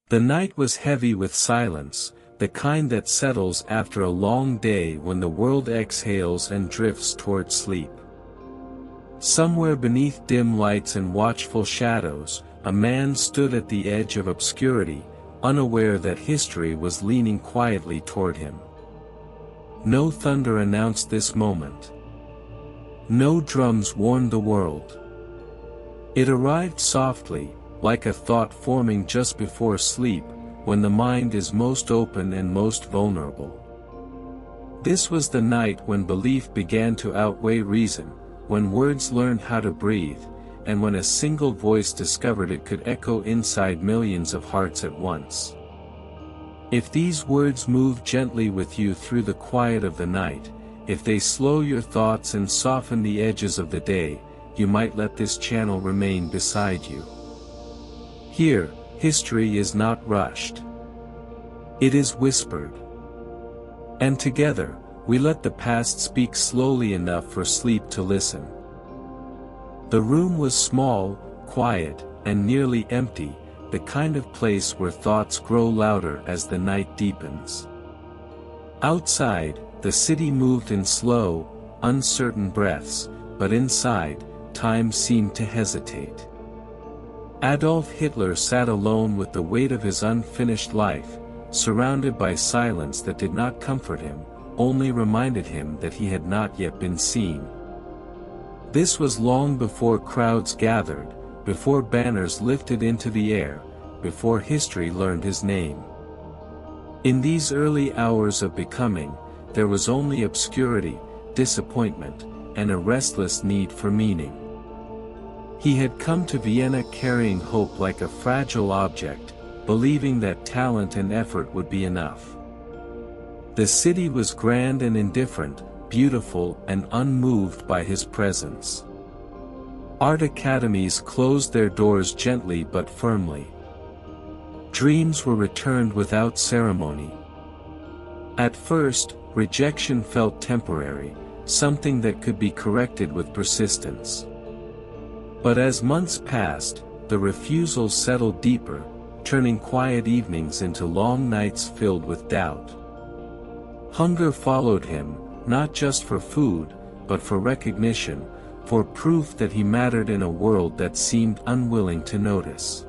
The night was heavy with silence, the kind that settles after a long day when the world exhales and drifts toward sleep. Somewhere beneath dim lights and watchful shadows, a man stood at the edge of obscurity, unaware that history was leaning quietly toward him. No thunder announced this moment. No drums warned the world. It arrived softly, like a thought forming just before sleep, when the mind is most open and most vulnerable. This was the night when belief began to outweigh reason, when words learned how to breathe, and when a single voice discovered it could echo inside millions of hearts at once. If these words move gently with you through the quiet of the night, if they slow your thoughts and soften the edges of the day, you might let this channel remain beside you. Here, history is not rushed. It is whispered. And together, we let the past speak slowly enough for sleep to listen. The room was small, quiet, and nearly empty, the kind of place where thoughts grow louder as the night deepens. Outside, the city moved in slow, uncertain breaths, but inside, time seemed to hesitate. Adolf Hitler sat alone with the weight of his unfinished life, surrounded by silence that did not comfort him, only reminded him that he had not yet been seen. This was long before crowds gathered, before banners lifted into the air, before history learned his name. In these early hours of becoming, there was only obscurity, disappointment, and a restless need for meaning. He had come to Vienna carrying hope like a fragile object, believing that talent and effort would be enough. The city was grand and indifferent, beautiful and unmoved by his presence. Art academies closed their doors gently but firmly. Dreams were returned without ceremony. At first, rejection felt temporary, something that could be corrected with persistence. But as months passed, the refusals settled deeper, turning quiet evenings into long nights filled with doubt. Hunger followed him, not just for food, but for recognition, for proof that he mattered in a world that seemed unwilling to notice.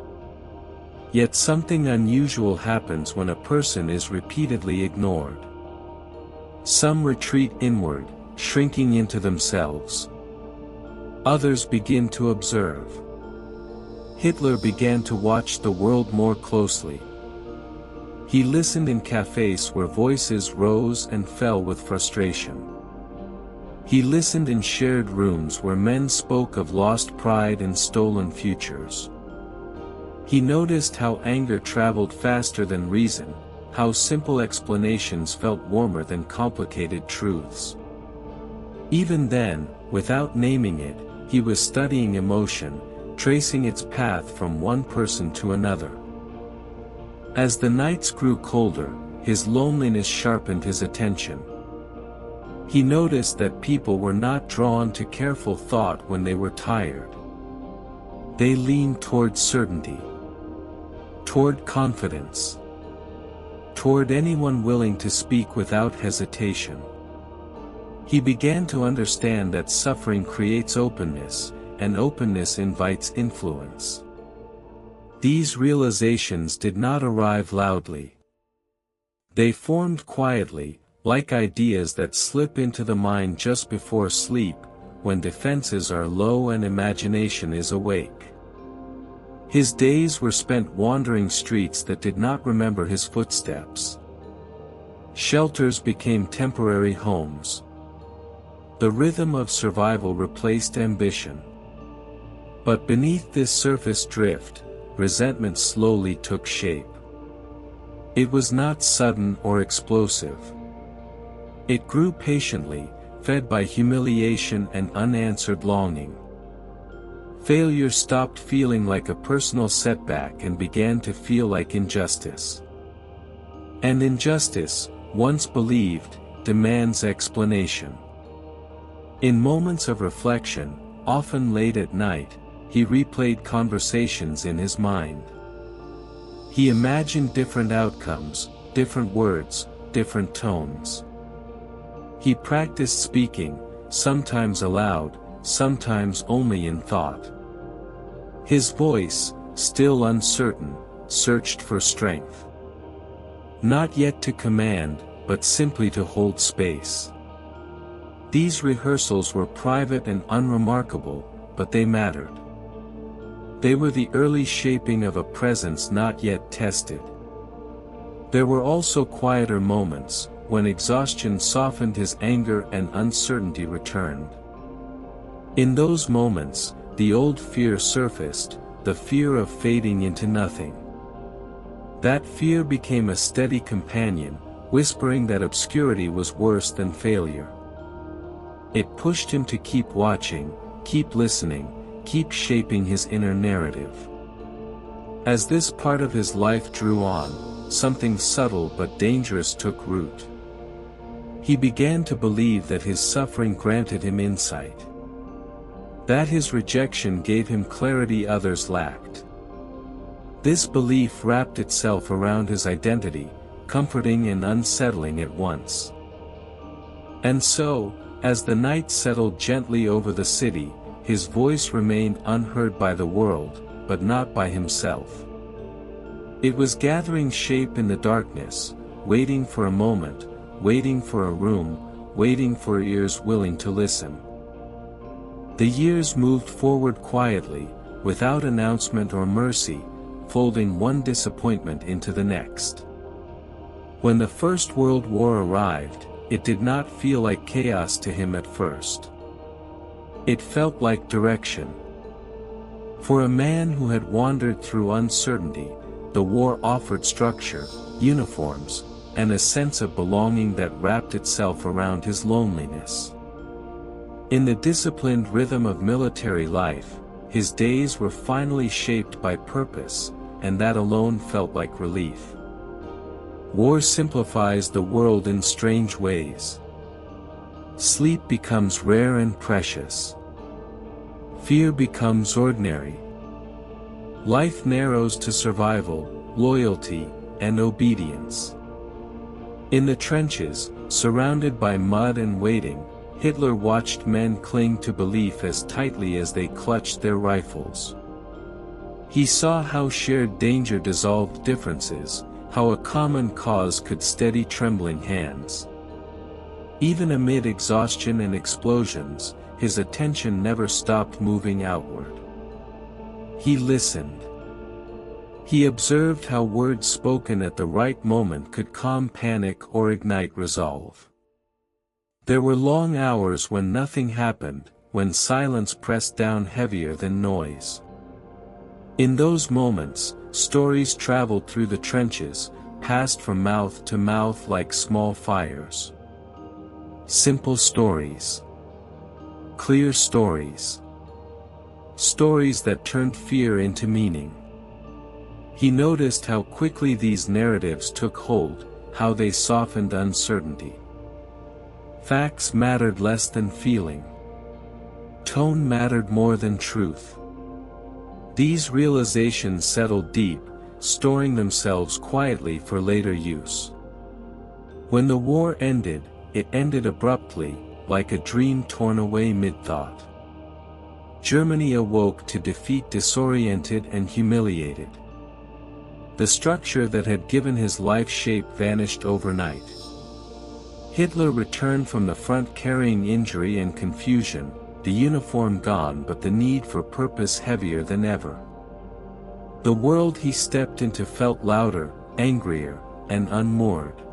Yet something unusual happens when a person is repeatedly ignored. Some retreat inward, shrinking into themselves. Others begin to observe. Hitler began to watch the world more closely. He listened in cafes where voices rose and fell with frustration. He listened in shared rooms where men spoke of lost pride and stolen futures. He noticed how anger traveled faster than reason, how simple explanations felt warmer than complicated truths. Even then, without naming it, he was studying emotion, tracing its path from one person to another. As the nights grew colder, his loneliness sharpened his attention. He noticed that people were not drawn to careful thought when they were tired. They leaned toward certainty, toward confidence, toward anyone willing to speak without hesitation. He began to understand that suffering creates openness, and openness invites influence. These realizations did not arrive loudly. They formed quietly, like ideas that slip into the mind just before sleep, when defenses are low and imagination is awake. His days were spent wandering streets that did not remember his footsteps. Shelters became temporary homes. The rhythm of survival replaced ambition. But beneath this surface drift, resentment slowly took shape. It was not sudden or explosive. It grew patiently, fed by humiliation and unanswered longing. Failure stopped feeling like a personal setback and began to feel like injustice. And injustice, once believed, demands explanation. In moments of reflection, often late at night, he replayed conversations in his mind. He imagined different outcomes, different words, different tones. He practiced speaking, sometimes aloud, sometimes only in thought. His voice, still uncertain, searched for strength. Not yet to command, but simply to hold space. These rehearsals were private and unremarkable, but they mattered. They were the early shaping of a presence not yet tested. There were also quieter moments, when exhaustion softened his anger and uncertainty returned. In those moments, the old fear surfaced, the fear of fading into nothing. That fear became a steady companion, whispering that obscurity was worse than failure. It pushed him to keep watching, keep listening, keep shaping his inner narrative. As this part of his life drew on, something subtle but dangerous took root. He began to believe that his suffering granted him insight. That his rejection gave him clarity others lacked. This belief wrapped itself around his identity, comforting and unsettling at once. And so, as the night settled gently over the city, his voice remained unheard by the world, but not by himself. It was gathering shape in the darkness, waiting for a moment, waiting for a room, waiting for ears willing to listen. The years moved forward quietly, without announcement or mercy, folding one disappointment into the next. When the First World War arrived, it did not feel like chaos to him at first. It felt like direction. For a man who had wandered through uncertainty, the war offered structure, uniforms, and a sense of belonging that wrapped itself around his loneliness. In the disciplined rhythm of military life, his days were finally shaped by purpose, and that alone felt like relief. War simplifies the world in strange ways. Sleep becomes rare and precious. Fear becomes ordinary. Life narrows to survival, loyalty, and obedience. In the trenches, surrounded by mud and waiting, Hitler watched men cling to belief as tightly as they clutched their rifles. He saw how shared danger dissolved differences, how a common cause could steady trembling hands. Even amid exhaustion and explosions, his attention never stopped moving outward. He listened. He observed how words spoken at the right moment could calm panic or ignite resolve. There were long hours when nothing happened, when silence pressed down heavier than noise. In those moments, stories traveled through the trenches, passed from mouth to mouth like small fires. Simple stories. Clear stories. Stories that turned fear into meaning. He noticed how quickly these narratives took hold, how they softened uncertainty. Facts mattered less than feeling. Tone mattered more than truth. These realizations settled deep, storing themselves quietly for later use. When the war ended, it ended abruptly, like a dream torn away mid-thought. Germany awoke to defeat, disoriented and humiliated. The structure that had given his life shape vanished overnight. Hitler returned from the front carrying injury and confusion, the uniform gone but the need for purpose heavier than ever. The world he stepped into felt louder, angrier, and unmoored.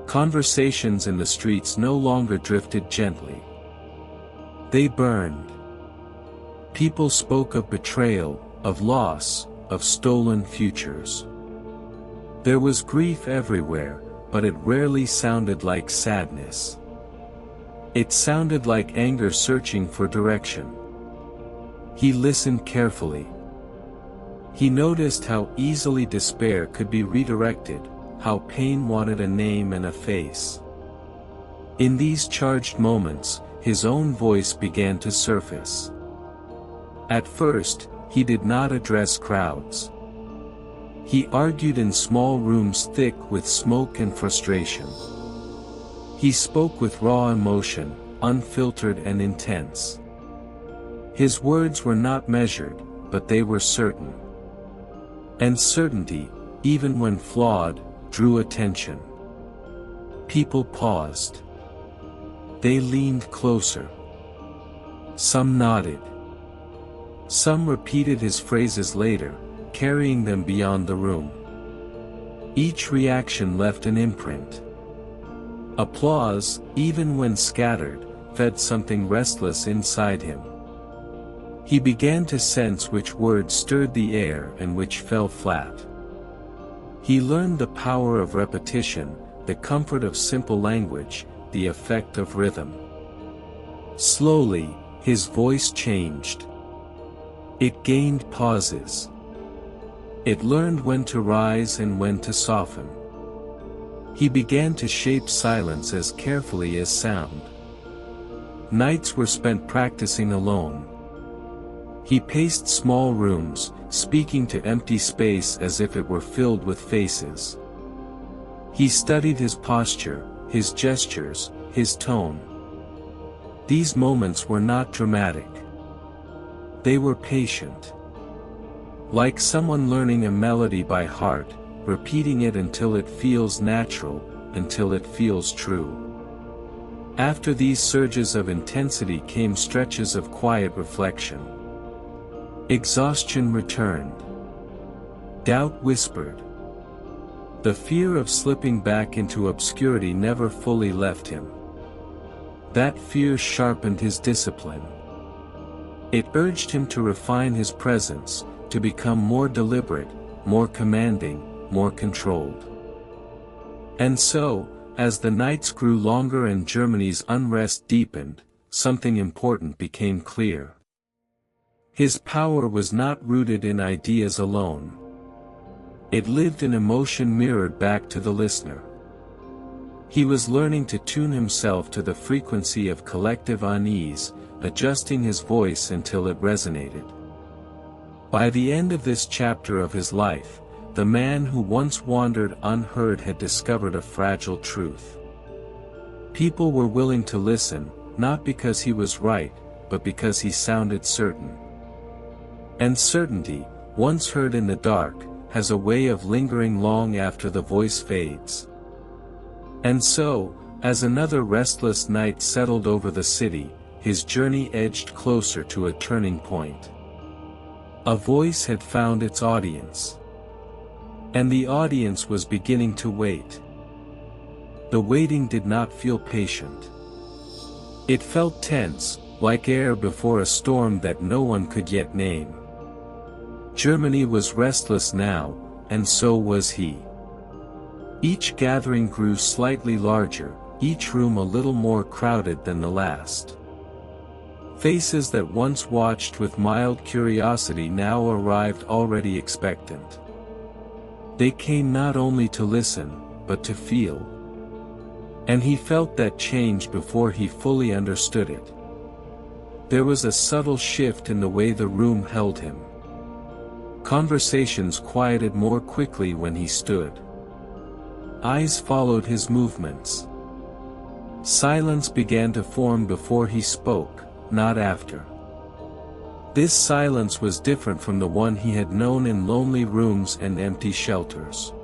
Conversations in the streets no longer drifted gently. They burned. People spoke of betrayal, of loss, of stolen futures. There was grief everywhere, but it rarely sounded like sadness. It sounded like anger searching for direction. He listened carefully. He noticed how easily despair could be redirected, how pain wanted a name and a face. In these charged moments, his own voice began to surface. At first, he did not address crowds. He argued in small rooms thick with smoke and frustration. He spoke with raw emotion, unfiltered and intense. His words were not measured, but they were certain. And certainty, even when flawed, drew attention. People paused. They leaned closer. Some nodded. Some repeated his phrases later, carrying them beyond the room. Each reaction left an imprint. Applause, even when scattered, fed something restless inside him. He began to sense which words stirred the air and which fell flat. He learned the power of repetition, the comfort of simple language, the effect of rhythm. Slowly, his voice changed. It gained pauses. It learned when to rise and when to soften. He began to shape silence as carefully as sound. Nights were spent practicing alone. He paced small rooms, speaking to empty space as if it were filled with faces. He studied his posture, his gestures, his tone. These moments were not dramatic. They were patient. Like someone learning a melody by heart, repeating it until it feels natural, until it feels true. After these surges of intensity came stretches of quiet reflection. Exhaustion returned. Doubt whispered. The fear of slipping back into obscurity never fully left him. That fear sharpened his discipline. It urged him to refine his presence, to become more deliberate, more commanding, more controlled. And so, as the nights grew longer and Germany's unrest deepened, something important became clear. His power was not rooted in ideas alone. It lived in emotion mirrored back to the listener. He was learning to tune himself to the frequency of collective unease, adjusting his voice until it resonated. By the end of this chapter of his life, the man who once wandered unheard had discovered a fragile truth. People were willing to listen, not because he was right, but because he sounded certain. And certainty, once heard in the dark, has a way of lingering long after the voice fades. And so, as another restless night settled over the city, his journey edged closer to a turning point. A voice had found its audience. And the audience was beginning to wait. The waiting did not feel patient. It felt tense, like air before a storm that no one could yet name. Germany was restless now, and so was he. Each gathering grew slightly larger, each room a little more crowded than the last. Faces that once watched with mild curiosity now arrived already expectant. They came not only to listen, but to feel. And he felt that change before he fully understood it. There was a subtle shift in the way the room held him. Conversations quieted more quickly when he stood. Eyes followed his movements. Silence began to form before he spoke, not after. This silence was different from the one he had known in lonely rooms and empty shelters.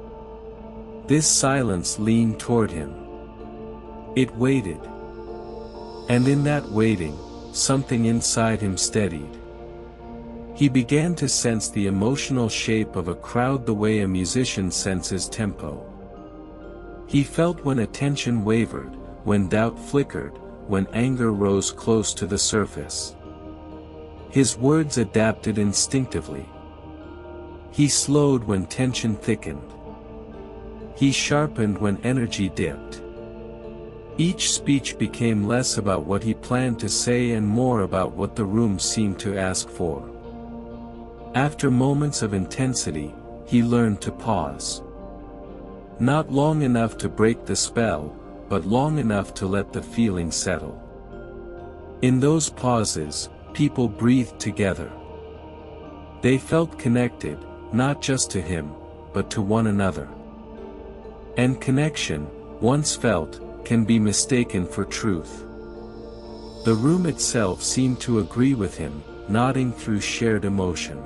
This silence leaned toward him. It waited. And in that waiting, something inside him steadied. He began to sense the emotional shape of a crowd the way a musician senses tempo. He felt when attention wavered, when doubt flickered, when anger rose close to the surface. His words adapted instinctively. He slowed when tension thickened. He sharpened when energy dipped. Each speech became less about what he planned to say and more about what the room seemed to ask for. After moments of intensity, he learned to pause. Not long enough to break the spell, but long enough to let the feeling settle. In those pauses, people breathed together. They felt connected, not just to him, but to one another. And connection, once felt, can be mistaken for truth. The room itself seemed to agree with him, nodding through shared emotion.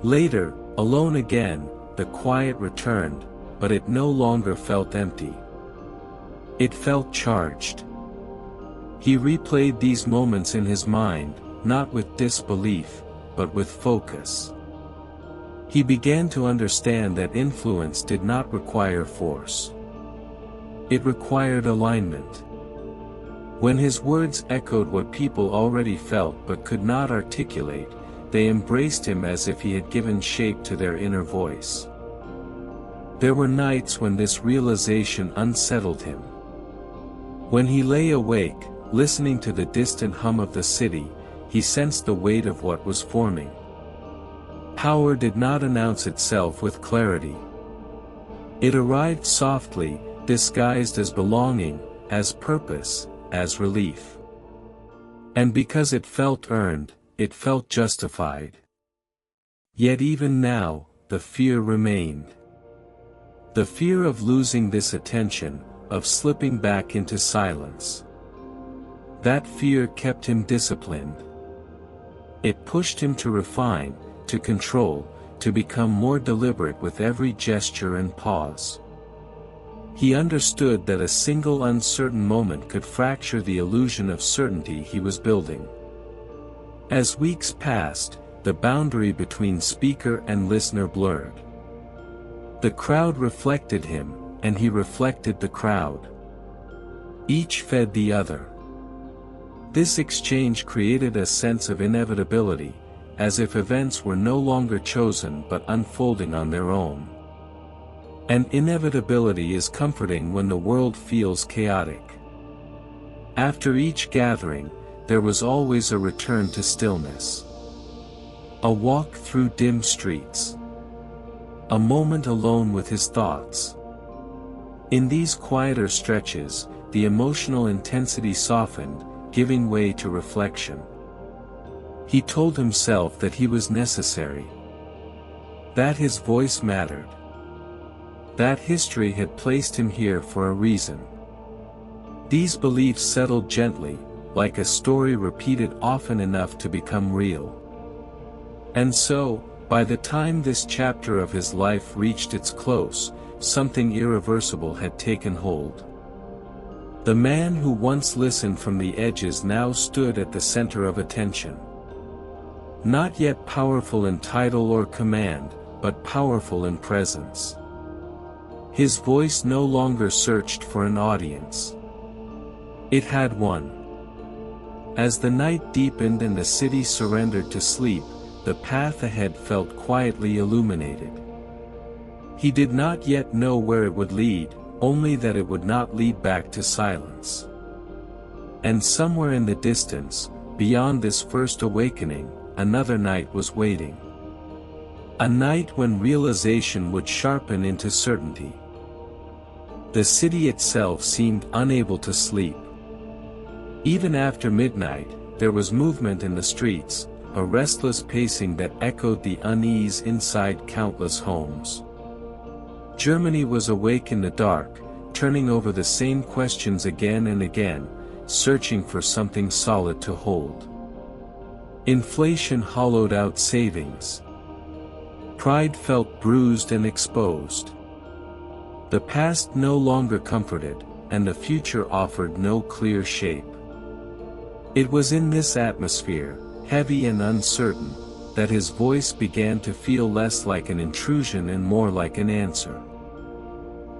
Later, alone again, the quiet returned, but it no longer felt empty. It felt charged. He replayed these moments in his mind, not with disbelief, but with focus. He began to understand that influence did not require force. It required alignment. When his words echoed what people already felt but could not articulate, they embraced him as if he had given shape to their inner voice. There were nights when this realization unsettled him. When he lay awake, listening to the distant hum of the city, he sensed the weight of what was forming. Power did not announce itself with clarity. It arrived softly, disguised as belonging, as purpose, as relief. And because it felt earned, it felt justified. Yet even now, the fear remained. The fear of losing this attention, of slipping back into silence. That fear kept him disciplined. It pushed him to refine, to control, to become more deliberate with every gesture and pause. He understood that a single uncertain moment could fracture the illusion of certainty he was building. As weeks passed, the boundary between speaker and listener blurred. The crowd reflected him, and he reflected the crowd. Each fed the other. This exchange created a sense of inevitability, as if events were no longer chosen but unfolding on their own. And inevitability is comforting when the world feels chaotic. After each gathering, there was always a return to stillness. A walk through dim streets. A moment alone with his thoughts. In these quieter stretches, the emotional intensity softened, giving way to reflection. He told himself that he was necessary. That his voice mattered. That history had placed him here for a reason. These beliefs settled gently, like a story repeated often enough to become real. And so, by the time this chapter of his life reached its close, something irreversible had taken hold. The man who once listened from the edges now stood at the center of attention. Not yet powerful in title or command, but powerful in presence. His voice no longer searched for an audience. It had one. As the night deepened and the city surrendered to sleep, the path ahead felt quietly illuminated. He did not yet know where it would lead, only that it would not lead back to silence. And somewhere in the distance, beyond this first awakening, another night was waiting. A night when realization would sharpen into certainty. The city itself seemed unable to sleep. Even after midnight, there was movement in the streets, a restless pacing that echoed the unease inside countless homes. Germany was awake in the dark, turning over the same questions again and again, searching for something solid to hold. Inflation hollowed out savings. Pride felt bruised and exposed. The past no longer comforted, and the future offered no clear shape. It was in this atmosphere, heavy and uncertain, that his voice began to feel less like an intrusion and more like an answer.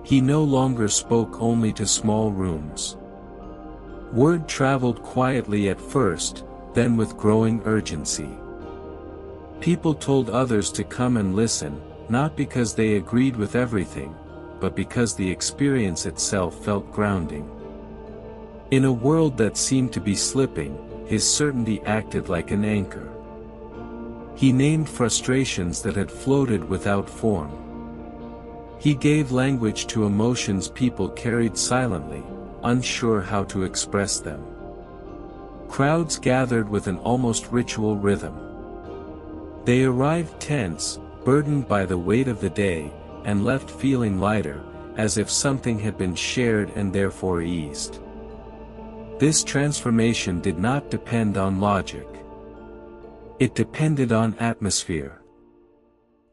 He no longer spoke only to small rooms. Word traveled quietly at first, then with growing urgency. People told others to come and listen, not because they agreed with everything, but because the experience itself felt grounding. In a world that seemed to be slipping, his certainty acted like an anchor. He named frustrations that had floated without form. He gave language to emotions people carried silently, unsure how to express them. Crowds gathered with an almost ritual rhythm. They arrived tense, burdened by the weight of the day, and left feeling lighter, as if something had been shared and therefore eased. This transformation did not depend on logic. It depended on atmosphere.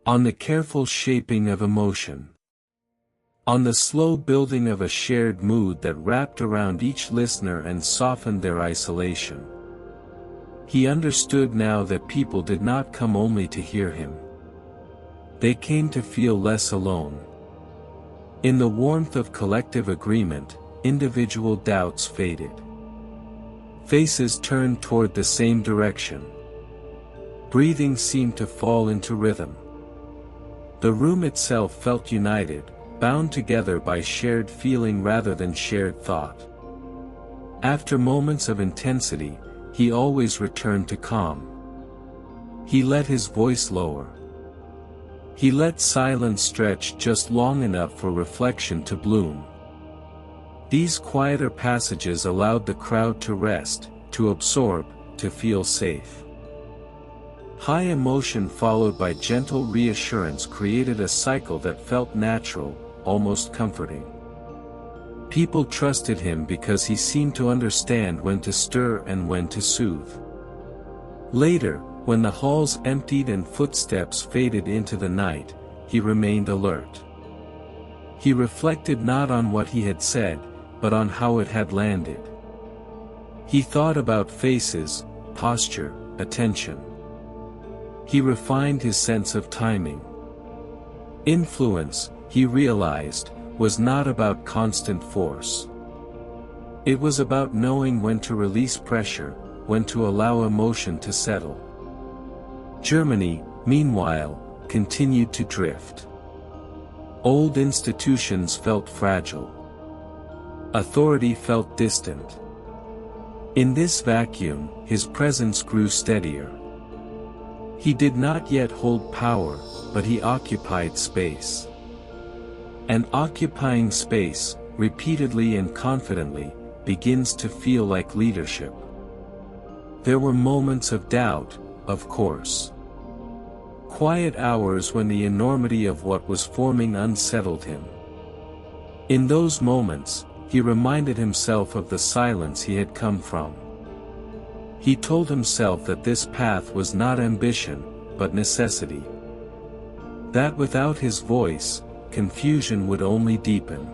On the careful shaping of emotion. On the slow building of a shared mood that wrapped around each listener and softened their isolation. He understood now that people did not come only to hear him. They came to feel less alone. In the warmth of collective agreement, individual doubts faded. Faces turned toward the same direction. Breathing seemed to fall into rhythm. The room itself felt united, bound together by shared feeling rather than shared thought. After moments of intensity, he always returned to calm. He let his voice lower. He let silence stretch just long enough for reflection to bloom. These quieter passages allowed the crowd to rest, to absorb, to feel safe. High emotion followed by gentle reassurance created a cycle that felt natural, almost comforting. People trusted him because he seemed to understand when to stir and when to soothe. Later, when the halls emptied and footsteps faded into the night, he remained alert. He reflected not on what he had said, but on how it had landed. He thought about faces, posture, attention. He refined his sense of timing. Influence, he realized, was not about constant force. It was about knowing when to release pressure, when to allow emotion to settle. Germany, meanwhile, continued to drift. Old institutions felt fragile. Authority felt distant. In this vacuum, his presence grew steadier. He did not yet hold power, but he occupied space. And occupying space, repeatedly and confidently, begins to feel like leadership. There were moments of doubt, of course. Quiet hours when the enormity of what was forming unsettled him. In those moments, he reminded himself of the silence he had come from. He told himself that this path was not ambition, but necessity. That without his voice, confusion would only deepen.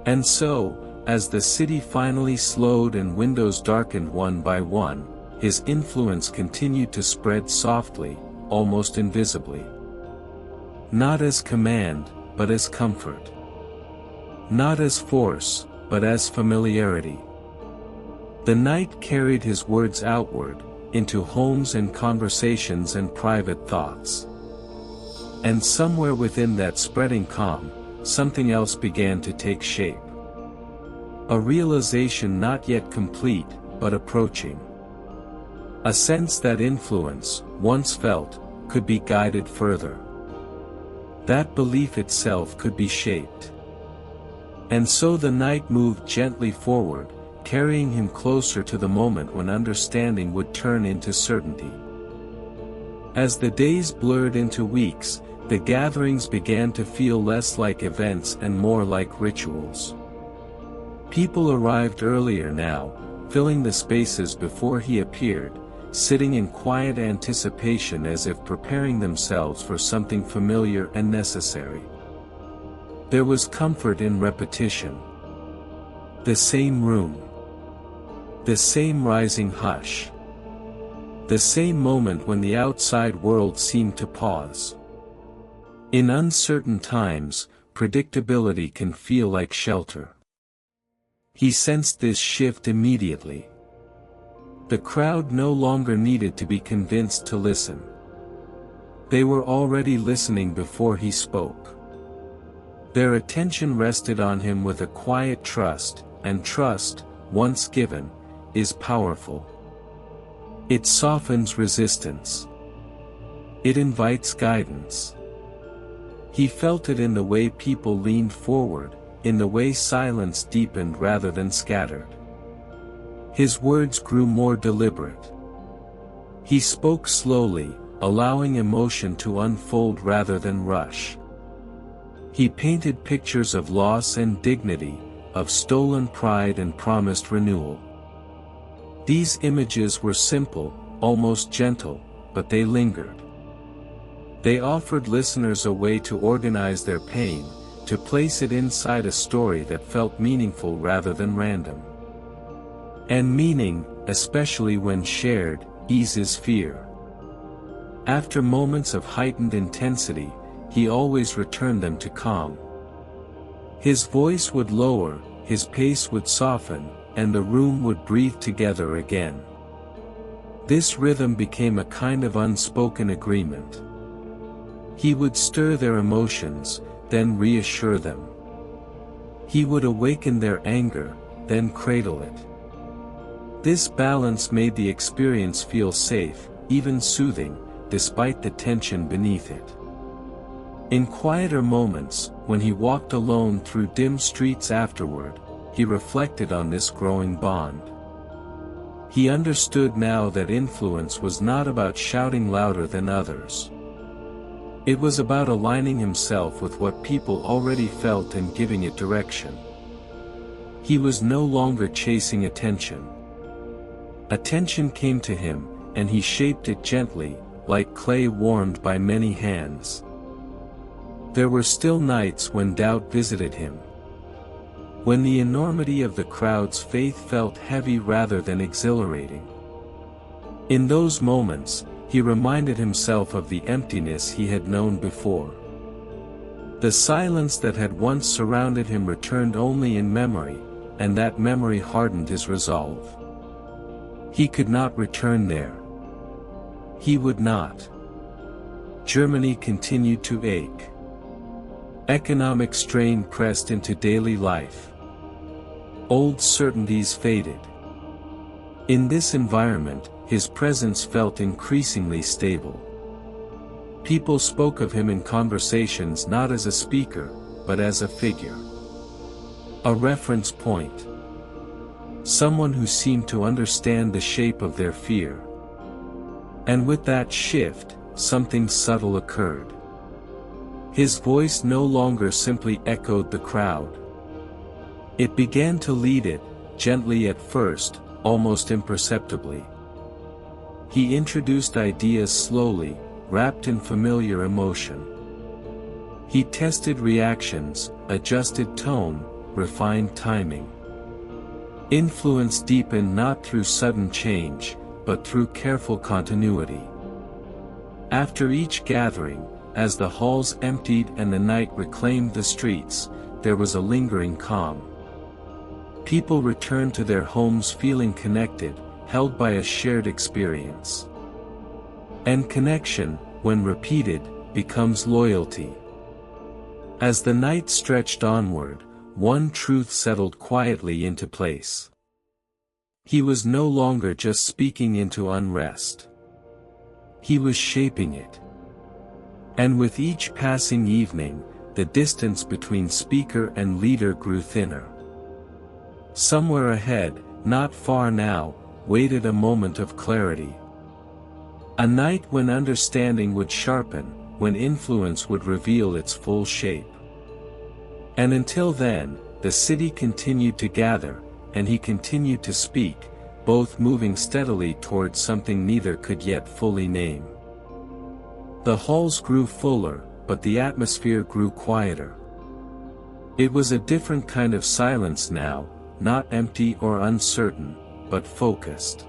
And so, as the city finally slowed and windows darkened one by one, his influence continued to spread softly, almost invisibly. Not as command, but as comfort. Not as force, but as familiarity. The night carried his words outward, into homes and conversations and private thoughts. And somewhere within that spreading calm, something else began to take shape. A realization not yet complete, but approaching. A sense that influence, once felt, could be guided further. That belief itself could be shaped. And so the night moved gently forward, carrying him closer to the moment when understanding would turn into certainty. As the days blurred into weeks, the gatherings began to feel less like events and more like rituals. People arrived earlier now, filling the spaces before he appeared, sitting in quiet anticipation as if preparing themselves for something familiar and necessary. There was comfort in repetition. The same room. The same rising hush. The same moment when the outside world seemed to pause. In uncertain times, predictability can feel like shelter. He sensed this shift immediately. The crowd no longer needed to be convinced to listen. They were already listening before he spoke. Their attention rested on him with a quiet trust, and trust, once given, is powerful. It softens resistance. It invites guidance. He felt it in the way people leaned forward, in the way silence deepened rather than scattered. His words grew more deliberate. He spoke slowly, allowing emotion to unfold rather than rush. He painted pictures of loss and dignity, of stolen pride and promised renewal. These images were simple, almost gentle, but they lingered. They offered listeners a way to organize their pain, to place it inside a story that felt meaningful rather than random. And meaning, especially when shared, eases fear. After moments of heightened intensity, he always returned them to calm. His voice would lower, his pace would soften, and the room would breathe together again. This rhythm became a kind of unspoken agreement. He would stir their emotions, then reassure them. He would awaken their anger, then cradle it. This balance made the experience feel safe, even soothing, despite the tension beneath it. In quieter moments, when he walked alone through dim streets afterward, he reflected on this growing bond. He understood now that influence was not about shouting louder than others. It was about aligning himself with what people already felt and giving it direction. He was no longer chasing attention. Attention came to him, and he shaped it gently, like clay warmed by many hands. There were still nights when doubt visited him. When the enormity of the crowd's faith felt heavy rather than exhilarating. In those moments, he reminded himself of the emptiness he had known before. The silence that had once surrounded him returned only in memory, and that memory hardened his resolve. He could not return there. He would not. Germany continued to ache. Economic strain pressed into daily life. Old certainties faded. In this environment, his presence felt increasingly stable. People spoke of him in conversations not as a speaker, but as a figure. A reference point. Someone who seemed to understand the shape of their fear. And with that shift, something subtle occurred. His voice no longer simply echoed the crowd. It began to lead it, gently at first, almost imperceptibly. He introduced ideas slowly, wrapped in familiar emotion. He tested reactions, adjusted tone, refined timing. Influence deepened not through sudden change, but through careful continuity. After each gathering, as the halls emptied and the night reclaimed the streets, there was a lingering calm. People returned to their homes feeling connected, held by a shared experience. And connection, when repeated, becomes loyalty. As the night stretched onward, one truth settled quietly into place. He was no longer just speaking into unrest. He was shaping it. And with each passing evening, the distance between speaker and leader grew thinner. Somewhere ahead, not far now, waited a moment of clarity. A night when understanding would sharpen, when influence would reveal its full shape. And until then, the city continued to gather, and he continued to speak, both moving steadily towards something neither could yet fully name. The halls grew fuller, but the atmosphere grew quieter. It was a different kind of silence now, not empty or uncertain, but focused.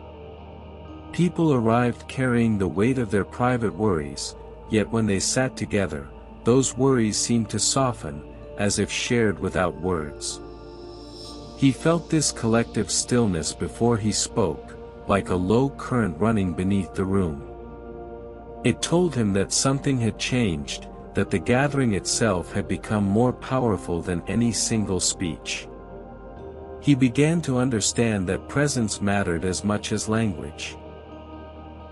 People arrived carrying the weight of their private worries, yet when they sat together, those worries seemed to soften, as if shared without words. He felt this collective stillness before he spoke, like a low current running beneath the room. It told him that something had changed, that the gathering itself had become more powerful than any single speech. He began to understand that presence mattered as much as language.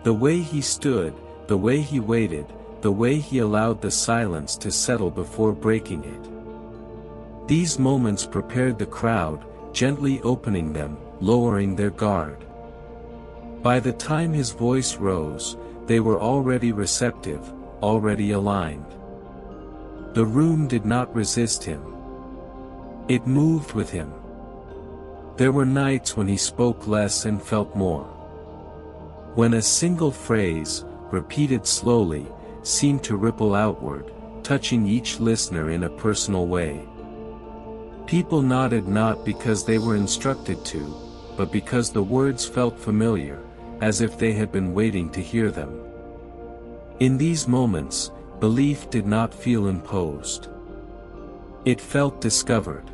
The way he stood, the way he waited, the way he allowed the silence to settle before breaking it. These moments prepared the crowd, gently opening them, lowering their guard. By the time his voice rose, They were already receptive, already aligned. The room did not resist him. It moved with him. There were nights when he spoke less and felt more. When a single phrase, repeated slowly, seemed to ripple outward, touching each listener in a personal way. People nodded not because they were instructed to, but because the words felt familiar, as if they had been waiting to hear them. In these moments, belief did not feel imposed. It felt discovered.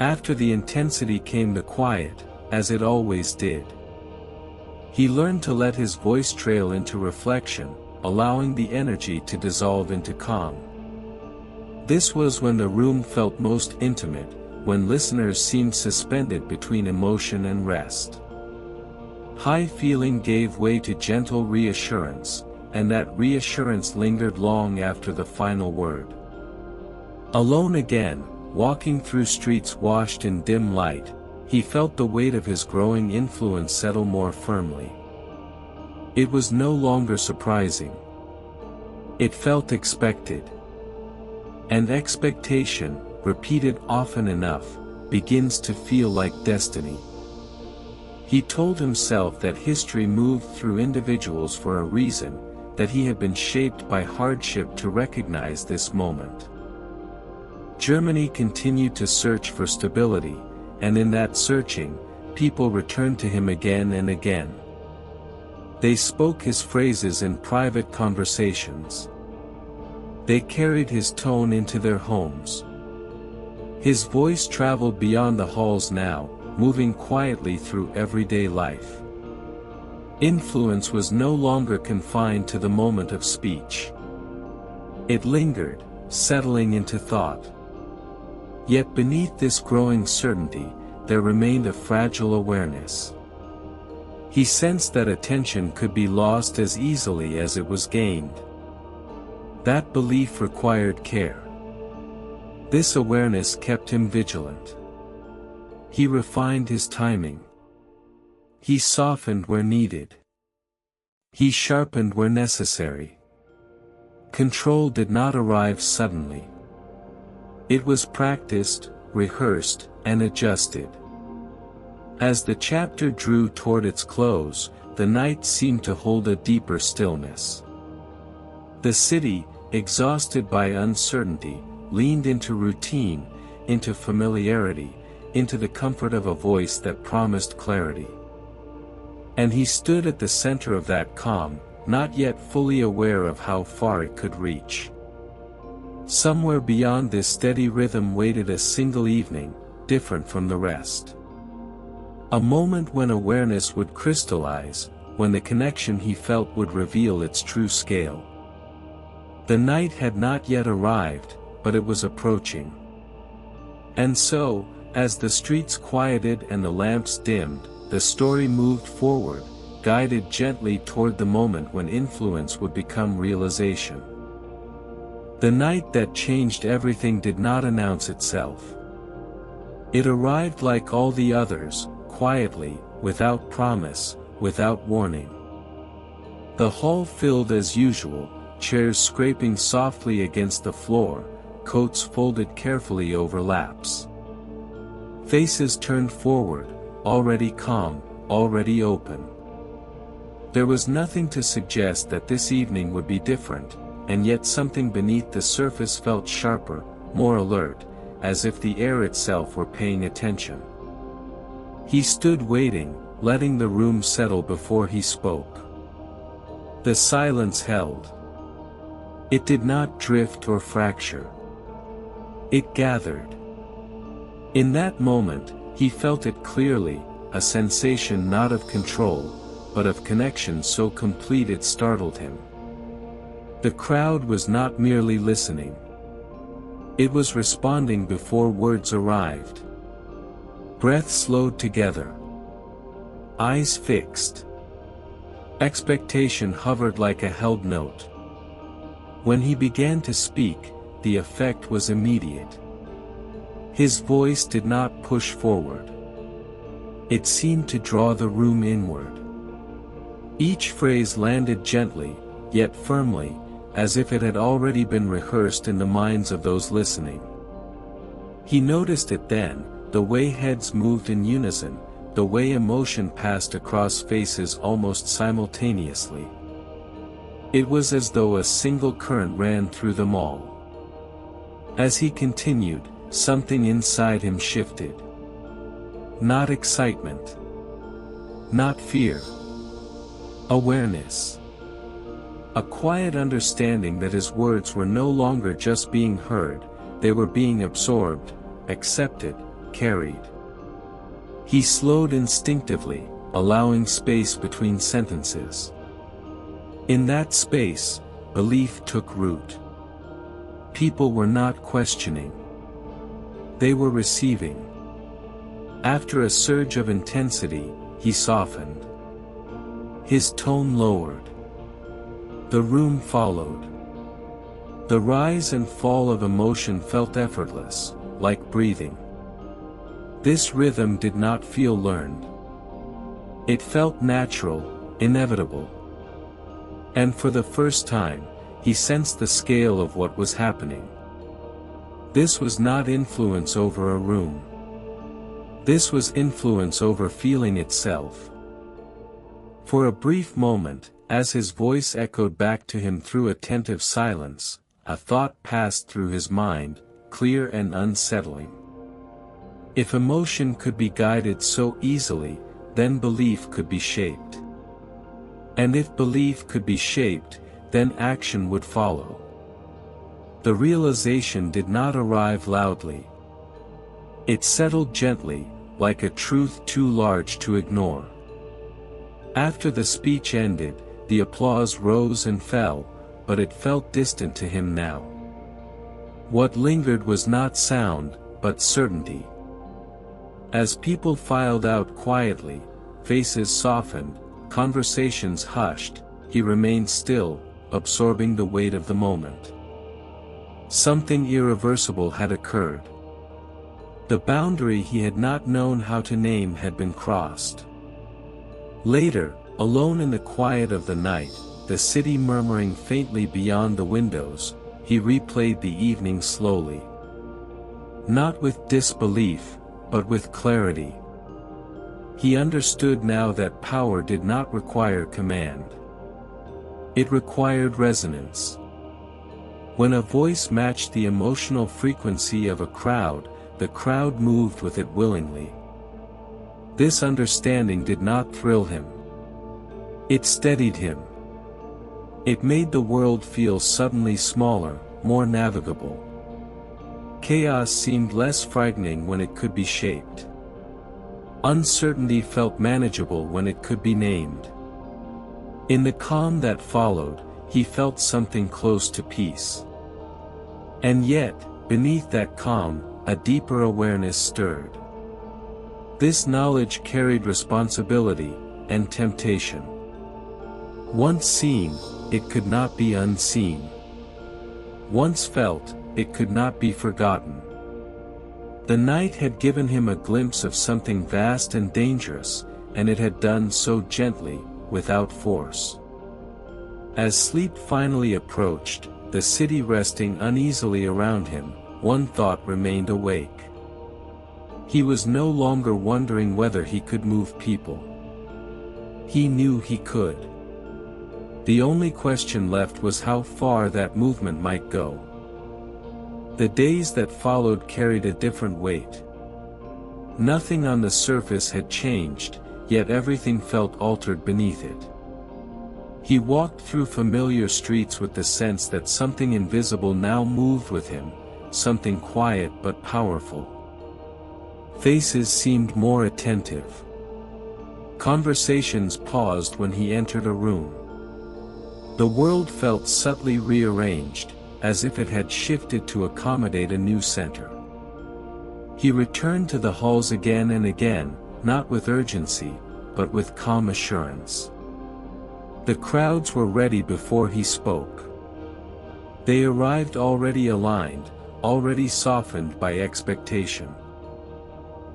After the intensity came the quiet, as it always did. He learned to let his voice trail into reflection, allowing the energy to dissolve into calm. This was when the room felt most intimate, when listeners seemed suspended between emotion and rest. High feeling gave way to gentle reassurance, and that reassurance lingered long after the final word. Alone again, walking through streets washed in dim light, he felt the weight of his growing influence settle more firmly. It was no longer surprising. It felt expected. And expectation, repeated often enough, begins to feel like destiny. He told himself that history moved through individuals for a reason, that he had been shaped by hardship to recognize this moment. Germany continued to search for stability, and in that searching, people returned to him again and again. They spoke his phrases in private conversations. They carried his tone into their homes. His voice traveled beyond the halls now, moving quietly through everyday life. Influence was no longer confined to the moment of speech. It lingered, settling into thought. Yet beneath this growing certainty, there remained a fragile awareness. He sensed that attention could be lost as easily as it was gained. That belief required care. This awareness kept him vigilant. He refined his timing. He softened where needed. He sharpened where necessary. Control did not arrive suddenly. It was practiced, rehearsed, and adjusted. As the chapter drew toward its close, the night seemed to hold a deeper stillness. The city, exhausted by uncertainty, leaned into routine, into familiarity, into the comfort of a voice that promised clarity. And he stood at the center of that calm, not yet fully aware of how far it could reach. Somewhere beyond this steady rhythm waited a single evening, different from the rest. A moment when awareness would crystallize, when the connection he felt would reveal its true scale. The night had not yet arrived, but it was approaching. And so, as the streets quieted and the lamps dimmed, the story moved forward, guided gently toward the moment when influence would become realization. The night that changed everything did not announce itself. It arrived like all the others, quietly, without promise, without warning. The hall filled as usual, chairs scraping softly against the floor, coats folded carefully over laps. Faces turned forward, already calm, already open. There was nothing to suggest that this evening would be different, and yet something beneath the surface felt sharper, more alert, as if the air itself were paying attention. He stood waiting, letting the room settle before he spoke. The silence held. It did not drift or fracture. It gathered. In that moment, he felt it clearly, a sensation not of control, but of connection so complete it startled him. The crowd was not merely listening. It was responding before words arrived. Breath slowed together. Eyes fixed. Expectation hovered like a held note. When he began to speak, the effect was immediate. His voice did not push forward. It seemed to draw the room inward. Each phrase landed gently, yet firmly, as if it had already been rehearsed in the minds of those listening. He noticed it then, the way heads moved in unison, the way emotion passed across faces almost simultaneously. It was as though a single current ran through them all. As he continued, something inside him shifted. Not excitement. Not fear. Awareness. A quiet understanding that his words were no longer just being heard, they were being absorbed, accepted, carried. He slowed instinctively, allowing space between sentences. In that space, belief took root. People were not questioning. They were receiving. After a surge of intensity, he softened. His tone lowered. The room followed. The rise and fall of emotion felt effortless, like breathing. This rhythm did not feel learned. It felt natural, inevitable. And for the first time, he sensed the scale of what was happening. This was not influence over a room. This was influence over feeling itself. For a brief moment, as his voice echoed back to him through attentive silence, a thought passed through his mind, clear and unsettling. If emotion could be guided so easily, then belief could be shaped. And if belief could be shaped, then action would follow. The realization did not arrive loudly. It settled gently, like a truth too large to ignore. After the speech ended, the applause rose and fell, but it felt distant to him now. What lingered was not sound, but certainty. As people filed out quietly, faces softened, conversations hushed, he remained still, absorbing the weight of the moment. Something irreversible had occurred. The boundary he had not known how to name had been crossed. Later, alone in the quiet of the night, the city murmuring faintly beyond the windows, he replayed the evening slowly. Not with disbelief, but with clarity. He understood now that power did not require command. It required resonance. When a voice matched the emotional frequency of a crowd, the crowd moved with it willingly. This understanding did not thrill him. It steadied him. It made the world feel suddenly smaller, more navigable. Chaos seemed less frightening when it could be shaped. Uncertainty felt manageable when it could be named. In the calm that followed, he felt something close to peace. And yet, beneath that calm, a deeper awareness stirred. This knowledge carried responsibility, and temptation. Once seen, it could not be unseen. Once felt, it could not be forgotten. The night had given him a glimpse of something vast and dangerous, and it had done so gently, without force. As sleep finally approached, the city resting uneasily around him, one thought remained awake. He was no longer wondering whether he could move people. He knew he could. The only question left was how far that movement might go. The days that followed carried a different weight. Nothing on the surface had changed, yet everything felt altered beneath it. He walked through familiar streets with the sense that something invisible now moved with him, something quiet but powerful. Faces seemed more attentive. Conversations paused when he entered a room. The world felt subtly rearranged, as if it had shifted to accommodate a new center. He returned to the halls again and again, not with urgency, but with calm assurance. The crowds were ready before he spoke. They arrived already aligned, already softened by expectation.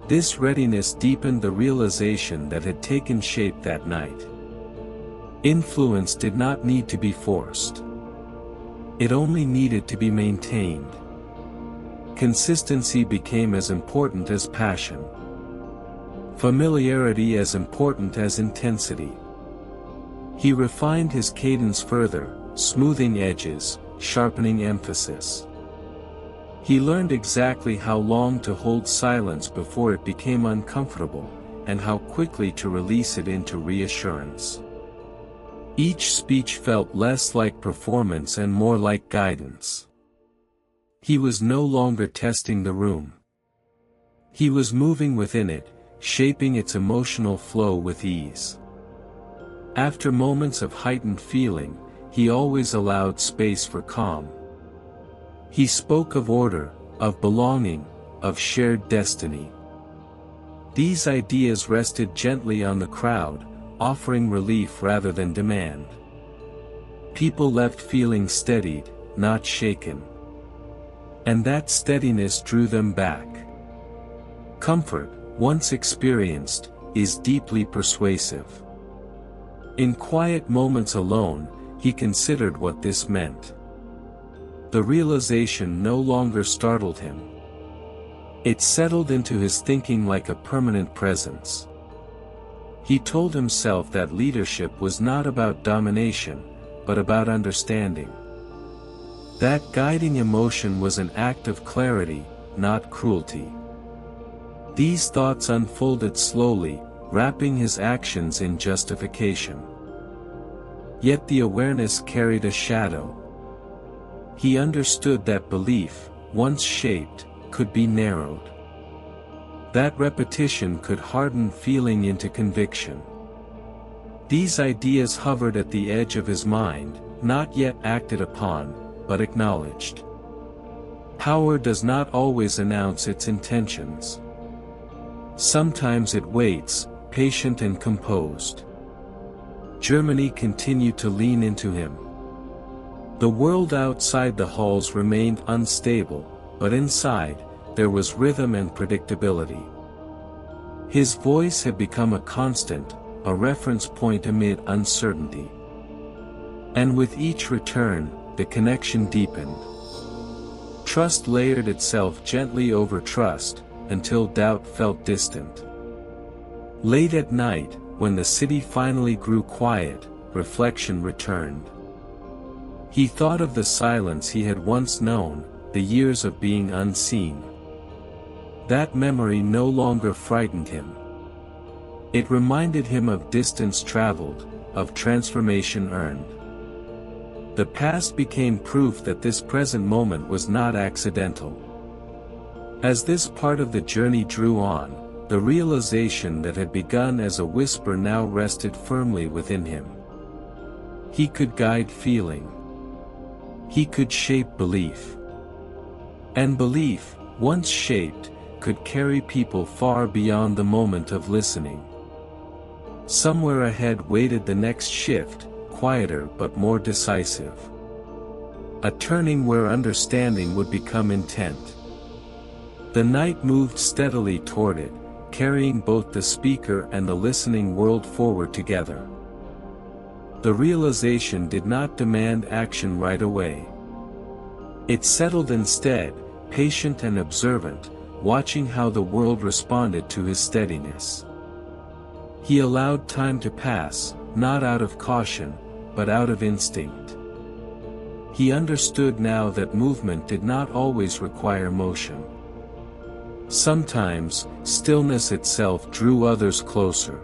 This readiness deepened the realization that had taken shape that night. Influence did not need to be forced. It only needed to be maintained. Consistency became as important as passion. Familiarity as important as intensity. He refined his cadence further, smoothing edges, sharpening emphasis. He learned exactly how long to hold silence before it became uncomfortable, and how quickly to release it into reassurance. Each speech felt less like performance and more like guidance. He was no longer testing the room. He was moving within it, shaping its emotional flow with ease. After moments of heightened feeling, he always allowed space for calm. He spoke of order, of belonging, of shared destiny. These ideas rested gently on the crowd, offering relief rather than demand. People left feeling steadied, not shaken. And that steadiness drew them back. Comfort, once experienced, is deeply persuasive. In quiet moments alone, he considered what this meant. The realization no longer startled him. It settled into his thinking like a permanent presence. He told himself that leadership was not about domination, but about understanding. That guiding emotion was an act of clarity, not cruelty. These thoughts unfolded slowly, wrapping his actions in justification. Yet the awareness carried a shadow. He understood that belief, once shaped, could be narrowed. That repetition could harden feeling into conviction. These ideas hovered at the edge of his mind, not yet acted upon, but acknowledged. Power does not always announce its intentions. Sometimes it waits, patient and composed. Germany continued to lean into him. The world outside the halls remained unstable, but inside, there was rhythm and predictability. His voice had become a constant, a reference point amid uncertainty. And with each return, the connection deepened. Trust layered itself gently over trust, until doubt felt distant. Late at night, when the city finally grew quiet, reflection returned. He thought of the silence he had once known, the years of being unseen. That memory no longer frightened him. It reminded him of distance traveled, of transformation earned. The past became proof that this present moment was not accidental. As this part of the journey drew on, the realization that had begun as a whisper now rested firmly within him. He could guide feeling. He could shape belief. And belief, once shaped, could carry people far beyond the moment of listening. Somewhere ahead waited the next shift, quieter but more decisive. A turning where understanding would become intent. The night moved steadily toward it, carrying both the speaker and the listening world forward together. The realization did not demand action right away. It settled instead, patient and observant, watching how the world responded to his steadiness. He allowed time to pass, not out of caution, but out of instinct. He understood now that movement did not always require motion. Sometimes, stillness itself drew others closer.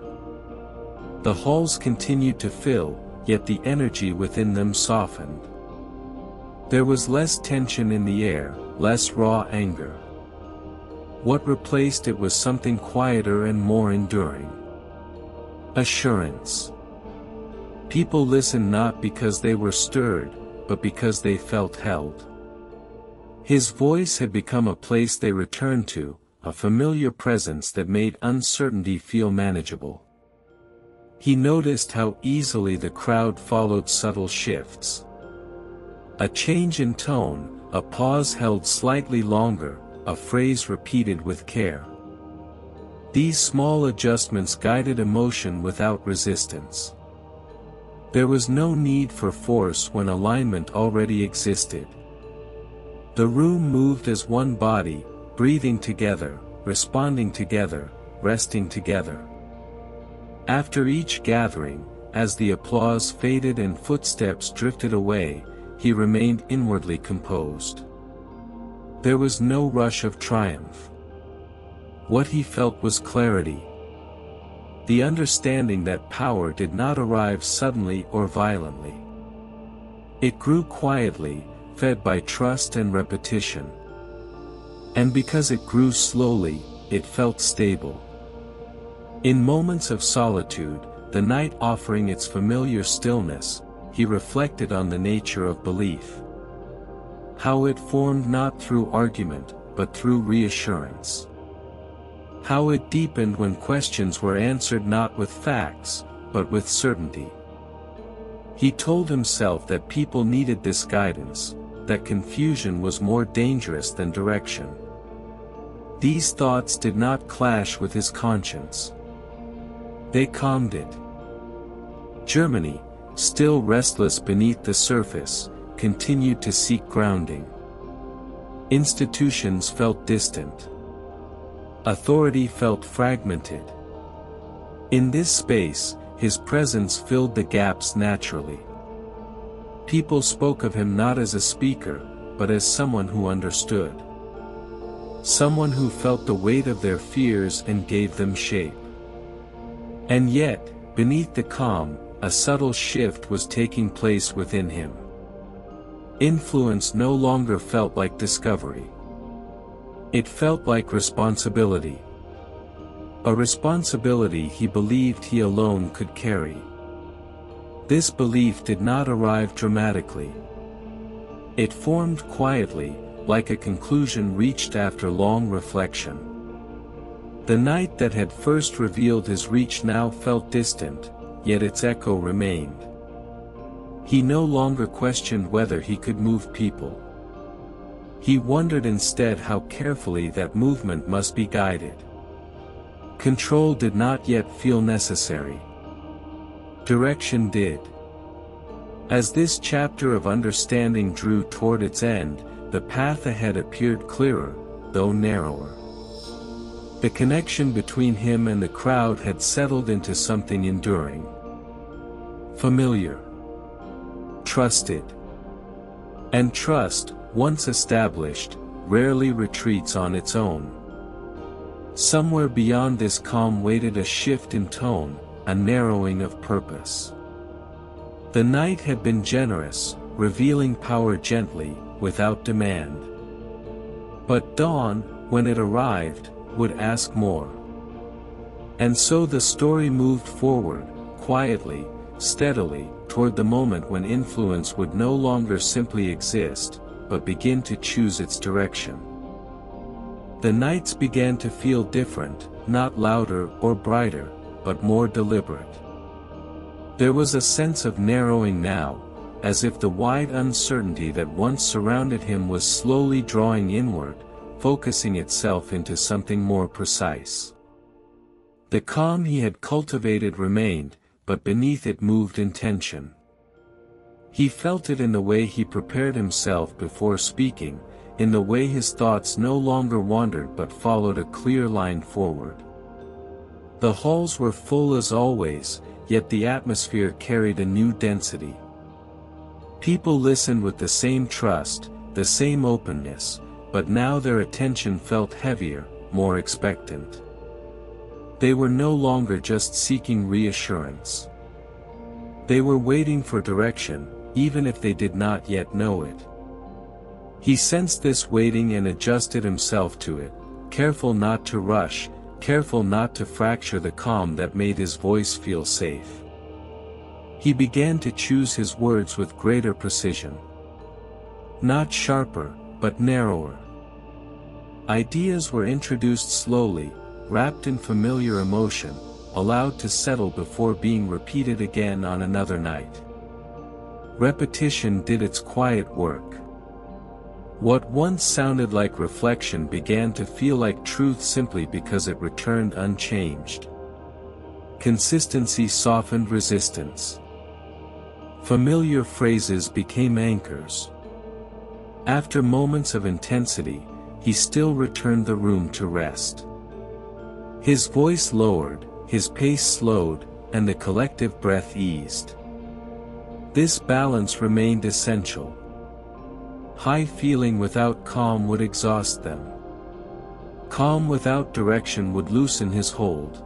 The halls continued to fill, yet the energy within them softened. There was less tension in the air, less raw anger. What replaced it was something quieter and more enduring. Assurance. People listened not because they were stirred, but because they felt held. His voice had become a place they returned to, a familiar presence that made uncertainty feel manageable. He noticed how easily the crowd followed subtle shifts. A change in tone, a pause held slightly longer, a phrase repeated with care. These small adjustments guided emotion without resistance. There was no need for force when alignment already existed. The room moved as one body, breathing together, responding together, resting together. After each gathering, as the applause faded and footsteps drifted away, he remained inwardly composed. There was no rush of triumph. What he felt was clarity. The understanding that power did not arrive suddenly or violently. It grew quietly, fed by trust and repetition. And because it grew slowly, it felt stable. In moments of solitude, the night offering its familiar stillness, he reflected on the nature of belief. How it formed not through argument, but through reassurance. How it deepened when questions were answered not with facts, but with certainty. He told himself that people needed this guidance, that confusion was more dangerous than direction. These thoughts did not clash with his conscience. They calmed it. Germany, still restless beneath the surface, continued to seek grounding. Institutions felt distant. Authority felt fragmented. In this space, his presence filled the gaps naturally. People spoke of him not as a speaker, but as someone who understood. Someone who felt the weight of their fears and gave them shape. And yet, beneath the calm, a subtle shift was taking place within him. Influence no longer felt like discovery. It felt like responsibility. A responsibility he believed he alone could carry. This belief did not arrive dramatically. It formed quietly, like a conclusion reached after long reflection. The night that had first revealed his reach now felt distant, yet its echo remained. He no longer questioned whether he could move people. He wondered instead how carefully that movement must be guided. Control did not yet feel necessary. Direction did. As this chapter of understanding drew toward its end, the path ahead appeared clearer, though narrower. The connection between him and the crowd had settled into something enduring. Familiar. Trusted. And trust, once established, rarely retreats on its own. Somewhere beyond this calm waited a shift in tone, a narrowing of purpose. The night had been generous, revealing power gently, without demand. But dawn, when it arrived, would ask more. And so the story moved forward, quietly, steadily, toward the moment when influence would no longer simply exist, but begin to choose its direction. The nights began to feel different, not louder or brighter, but more deliberate. There was a sense of narrowing now, as if the wide uncertainty that once surrounded him was slowly drawing inward, focusing itself into something more precise. The calm he had cultivated remained, but beneath it moved intention. He felt it in the way he prepared himself before speaking, in the way his thoughts no longer wandered but followed a clear line forward. The halls were full as always, yet the atmosphere carried a new density. People listened with the same trust, the same openness, but now their attention felt heavier, more expectant. They were no longer just seeking reassurance. They were waiting for direction, even if they did not yet know it. He sensed this waiting and adjusted himself to it, careful not to rush, careful not to fracture the calm that made his voice feel safe. He began to choose his words with greater precision. Not sharper, but narrower. Ideas were introduced slowly, wrapped in familiar emotion, allowed to settle before being repeated again on another night. Repetition did its quiet work. What once sounded like reflection began to feel like truth simply because it returned unchanged. Consistency softened resistance. Familiar phrases became anchors. After moments of intensity, he still returned the room to rest. His voice lowered, his pace slowed, and the collective breath eased. This balance remained essential. High feeling without calm would exhaust them. Calm without direction would loosen his hold.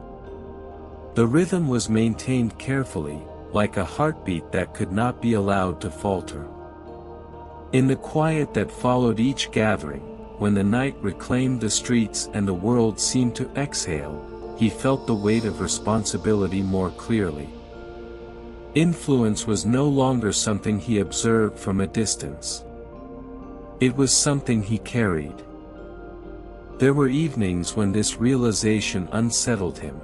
The rhythm was maintained carefully, like a heartbeat that could not be allowed to falter. In the quiet that followed each gathering, when the night reclaimed the streets and the world seemed to exhale, he felt the weight of responsibility more clearly. Influence was no longer something he observed from a distance. It was something he carried. There were evenings when this realization unsettled him.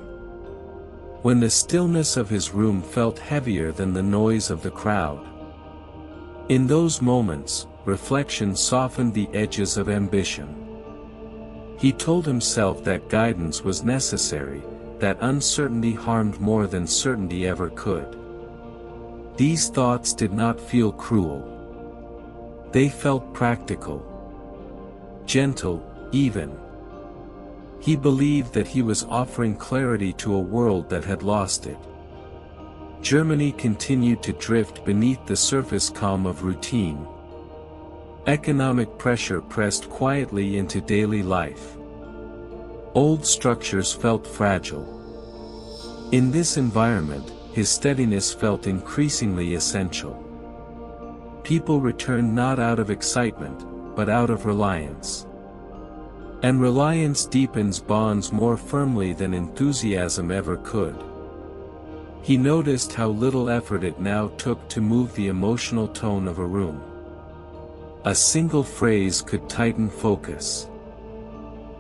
When the stillness of his room felt heavier than the noise of the crowd. In those moments, reflection softened the edges of ambition. He told himself that guidance was necessary, that uncertainty harmed more than certainty ever could. These thoughts did not feel cruel. They felt practical. Gentle, even. He believed that he was offering clarity to a world that had lost it. Germany continued to drift beneath the surface calm of routine. Economic pressure pressed quietly into daily life. Old structures felt fragile. In this environment, his steadiness felt increasingly essential. People returned not out of excitement, but out of reliance. And reliance deepens bonds more firmly than enthusiasm ever could. He noticed how little effort it now took to move the emotional tone of a room. A single phrase could tighten focus.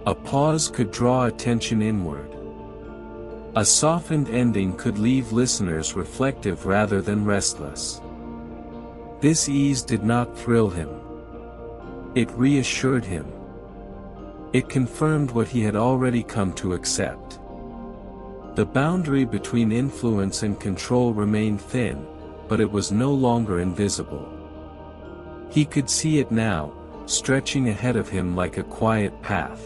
A pause could draw attention inward. A softened ending could leave listeners reflective rather than restless. This ease did not thrill him. It reassured him. It confirmed what he had already come to accept. The boundary between influence and control remained thin, but it was no longer invisible. He could see it now, stretching ahead of him like a quiet path.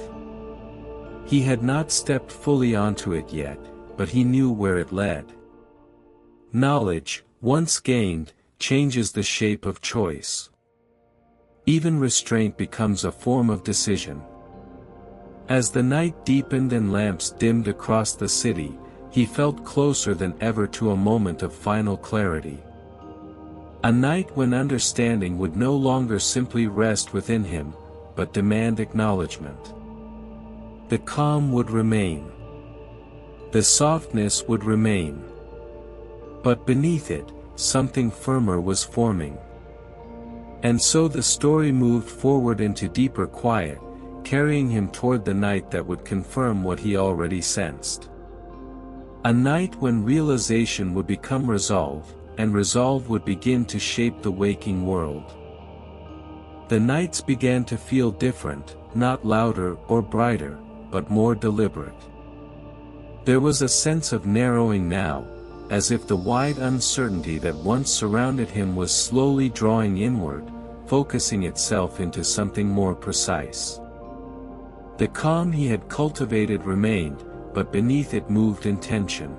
He had not stepped fully onto it yet, but he knew where it led. Knowledge, once gained, changes the shape of choice. Even restraint becomes a form of decision. As the night deepened and lamps dimmed across the city, he felt closer than ever to a moment of final clarity. A night when understanding would no longer simply rest within him, but demand acknowledgement. The calm would remain. The softness would remain. But beneath it, something firmer was forming. And so the story moved forward into deeper quiet, carrying him toward the night that would confirm what he already sensed. A night when realization would become resolve, and resolve would begin to shape the waking world. The nights began to feel different, not louder or brighter, but more deliberate. There was a sense of narrowing now, as if the wide uncertainty that once surrounded him was slowly drawing inward, focusing itself into something more precise. The calm he had cultivated remained, but beneath it moved intention.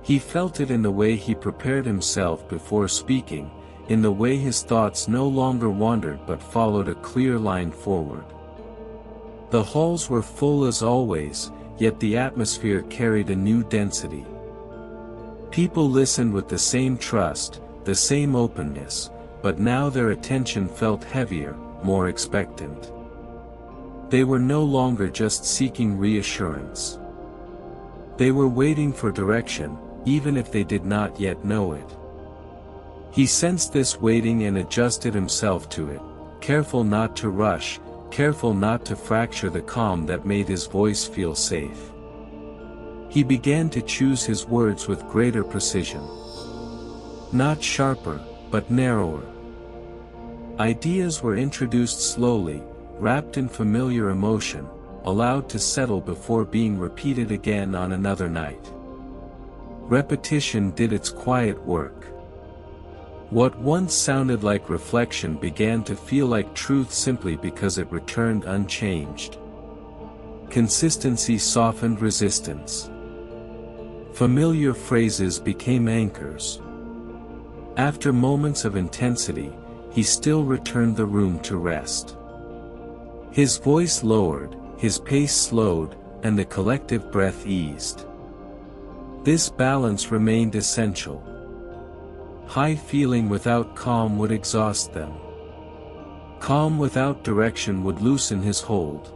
He felt it in the way he prepared himself before speaking, in the way his thoughts no longer wandered but followed a clear line forward. The halls were full as always, yet the atmosphere carried a new density. People listened with the same trust, the same openness, but now their attention felt heavier, more expectant. They were no longer just seeking reassurance. They were waiting for direction, even if they did not yet know it. He sensed this waiting and adjusted himself to it, careful not to rush, careful not to fracture the calm that made his voice feel safe. He began to choose his words with greater precision. Not sharper, but narrower. Ideas were introduced slowly, wrapped in familiar emotion, allowed to settle before being repeated again on another night. Repetition did its quiet work. What once sounded like reflection began to feel like truth simply because it returned unchanged. Consistency softened resistance. Familiar phrases became anchors. After moments of intensity, he still returned the room to rest. His voice lowered, his pace slowed, and the collective breath eased. This balance remained essential. High feeling without calm would exhaust them. Calm without direction would loosen his hold.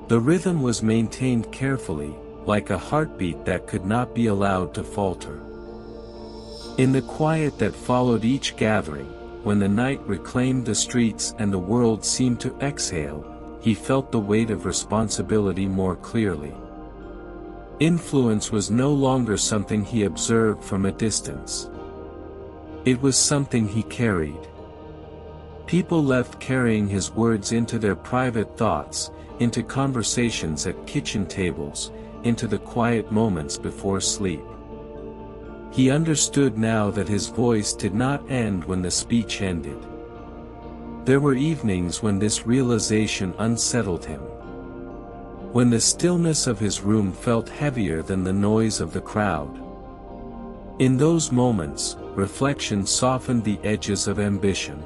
The rhythm was maintained carefully, like a heartbeat that could not be allowed to falter. In the quiet that followed each gathering, when the night reclaimed the streets and the world seemed to exhale, he felt the weight of responsibility more clearly. Influence was no longer something he observed from a distance. It was something he carried. People left carrying his words into their private thoughts, into conversations at kitchen tables, into the quiet moments before sleep. He understood now that his voice did not end when the speech ended. There were evenings when this realization unsettled him. When the stillness of his room felt heavier than the noise of the crowd. In those moments, reflection softened the edges of ambition.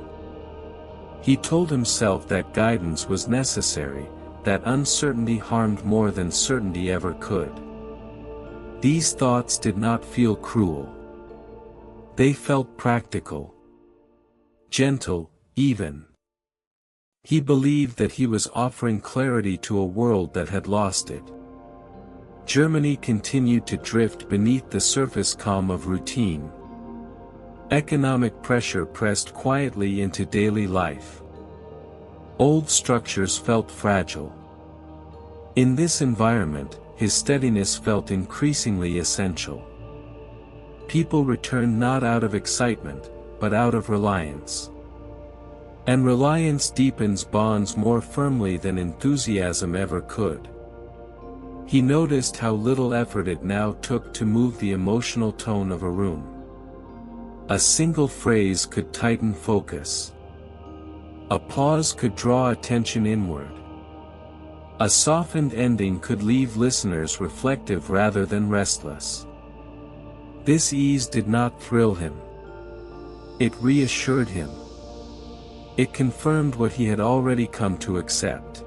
He told himself that guidance was necessary, that uncertainty harmed more than certainty ever could. These thoughts did not feel cruel. They felt practical. Gentle, even. He believed that he was offering clarity to a world that had lost it. Germany continued to drift beneath the surface calm of routine. Economic pressure pressed quietly into daily life. Old structures felt fragile. In this environment, his steadiness felt increasingly essential. People returned not out of excitement, but out of reliance. And reliance deepens bonds more firmly than enthusiasm ever could. He noticed how little effort it now took to move the emotional tone of a room. A single phrase could tighten focus. A pause could draw attention inward. A softened ending could leave listeners reflective rather than restless. This ease did not thrill him. It reassured him. It confirmed what he had already come to accept.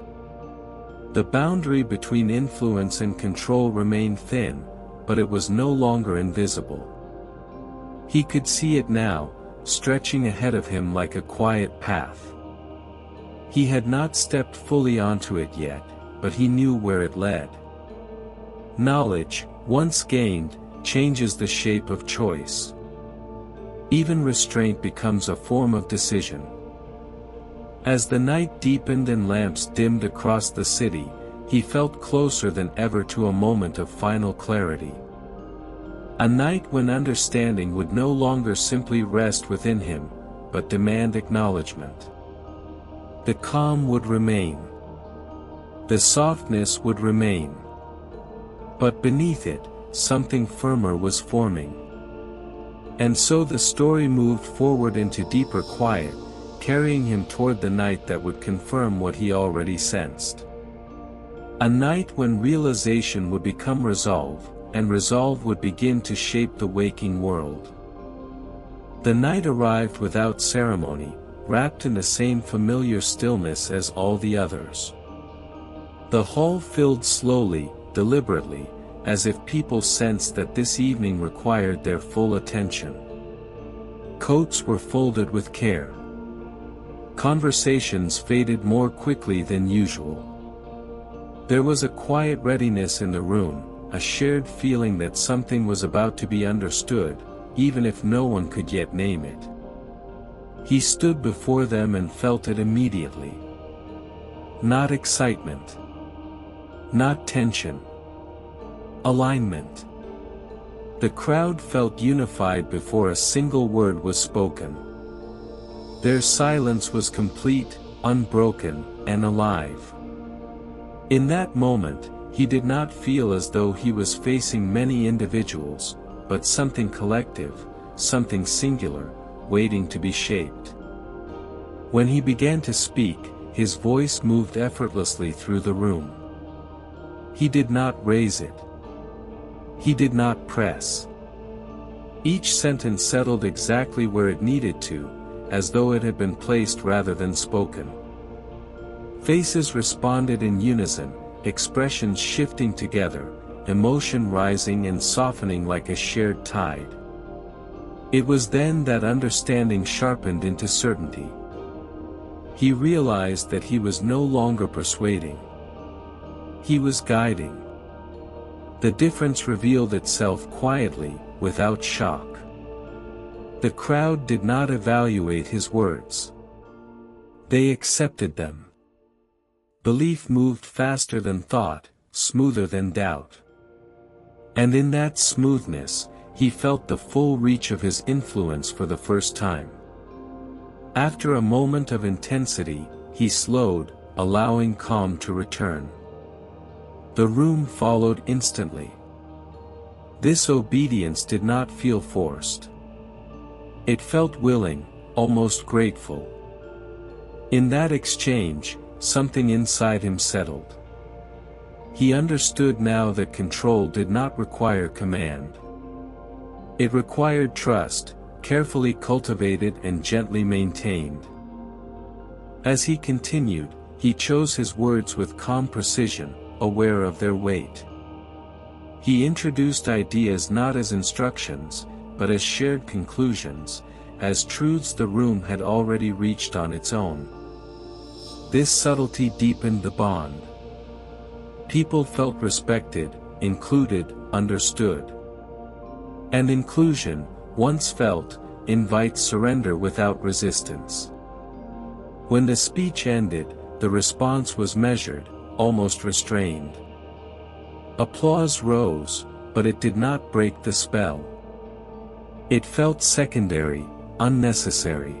The boundary between influence and control remained thin, but it was no longer invisible. He could see it now, stretching ahead of him like a quiet path. He had not stepped fully onto it yet, but he knew where it led. Knowledge, once gained, changes the shape of choice. Even restraint becomes a form of decision. As the night deepened and lamps dimmed across the city, he felt closer than ever to a moment of final clarity. A night when understanding would no longer simply rest within him, but demand acknowledgement. The calm would remain. The softness would remain. But beneath it, something firmer was forming. And so the story moved forward into deeper quiet, carrying him toward the night that would confirm what he already sensed. A night when realization would become resolve, and resolve would begin to shape the waking world. The night arrived without ceremony, wrapped in the same familiar stillness as all the others. The hall filled slowly, deliberately, as if people sensed that this evening required their full attention. Coats were folded with care. Conversations faded more quickly than usual. There was a quiet readiness in the room, a shared feeling that something was about to be understood, even if no one could yet name it. He stood before them and felt it immediately. Not excitement. Not tension. Alignment. The crowd felt unified before a single word was spoken. Their silence was complete, unbroken, and alive. In that moment, he did not feel as though he was facing many individuals, but something collective, something singular, waiting to be shaped. When he began to speak, his voice moved effortlessly through the room. He did not raise it. He did not press. Each sentence settled exactly where it needed to, as though it had been placed rather than spoken. Faces responded in unison, expressions shifting together, emotion rising and softening like a shared tide. It was then that understanding sharpened into certainty. He realized that he was no longer persuading. He was guiding. The difference revealed itself quietly, without shock. The crowd did not evaluate his words. They accepted them. Belief moved faster than thought, smoother than doubt. And in that smoothness, he felt the full reach of his influence for the first time. After a moment of intensity, he slowed, allowing calm to return. The room followed instantly. This obedience did not feel forced. It felt willing, almost grateful. In that exchange, something inside him settled. He understood now that control did not require command. It required trust, carefully cultivated and gently maintained. As he continued, he chose his words with calm precision, aware of their weight. He introduced ideas not as instructions, but as shared conclusions, as truths the room had already reached on its own. This subtlety deepened the bond. People felt respected, included, understood. And inclusion, once felt, invites surrender without resistance. When the speech ended, the response was measured, almost restrained. Applause rose, but it did not break the spell. It felt secondary, unnecessary.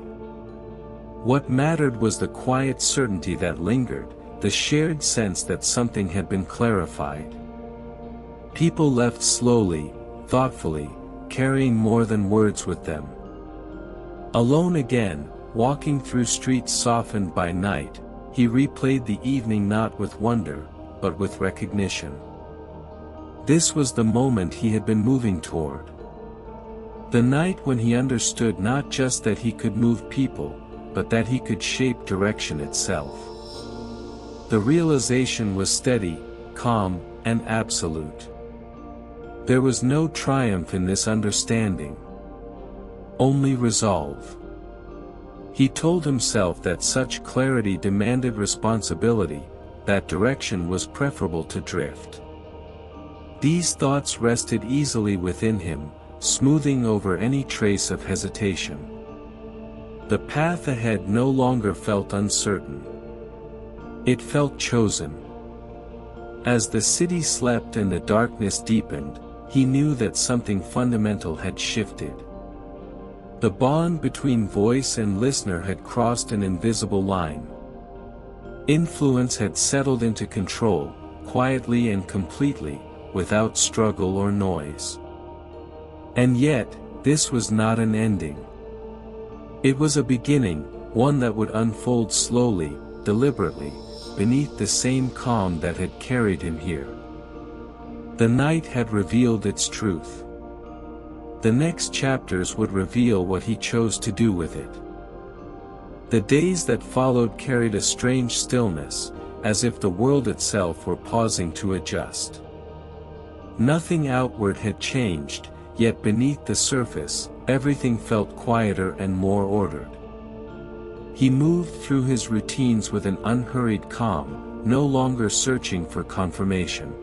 What mattered was the quiet certainty that lingered, the shared sense that something had been clarified. People left slowly, thoughtfully, carrying more than words with them. Alone again, walking through streets softened by night, he replayed the evening not with wonder, but with recognition. This was the moment he had been moving toward. The night when he understood not just that he could move people, but that he could shape direction itself. The realization was steady, calm, and absolute. There was no triumph in this understanding. Only resolve. He told himself that such clarity demanded responsibility, that direction was preferable to drift. These thoughts rested easily within him, smoothing over any trace of hesitation. The path ahead no longer felt uncertain. It felt chosen. As the city slept and the darkness deepened, he knew that something fundamental had shifted. The bond between voice and listener had crossed an invisible line. Influence had settled into control, quietly and completely, without struggle or noise. And yet, this was not an ending. It was a beginning, one that would unfold slowly, deliberately, beneath the same calm that had carried him here. The night had revealed its truth. The next chapters would reveal what he chose to do with it. The days that followed carried a strange stillness, as if the world itself were pausing to adjust. Nothing outward had changed, yet beneath the surface, everything felt quieter and more ordered. He moved through his routines with an unhurried calm, no longer searching for confirmation.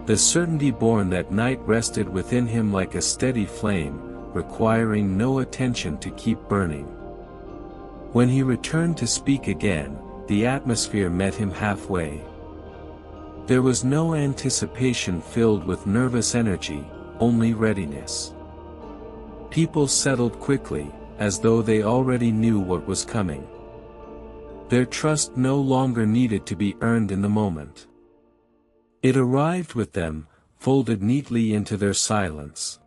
The certainty born that night rested within him like a steady flame, requiring no attention to keep burning. When he returned to speak again, the atmosphere met him halfway. There was no anticipation filled with nervous energy, only readiness. People settled quickly, as though they already knew what was coming. Their trust no longer needed to be earned in the moment. It arrived with them, folded neatly into their silence.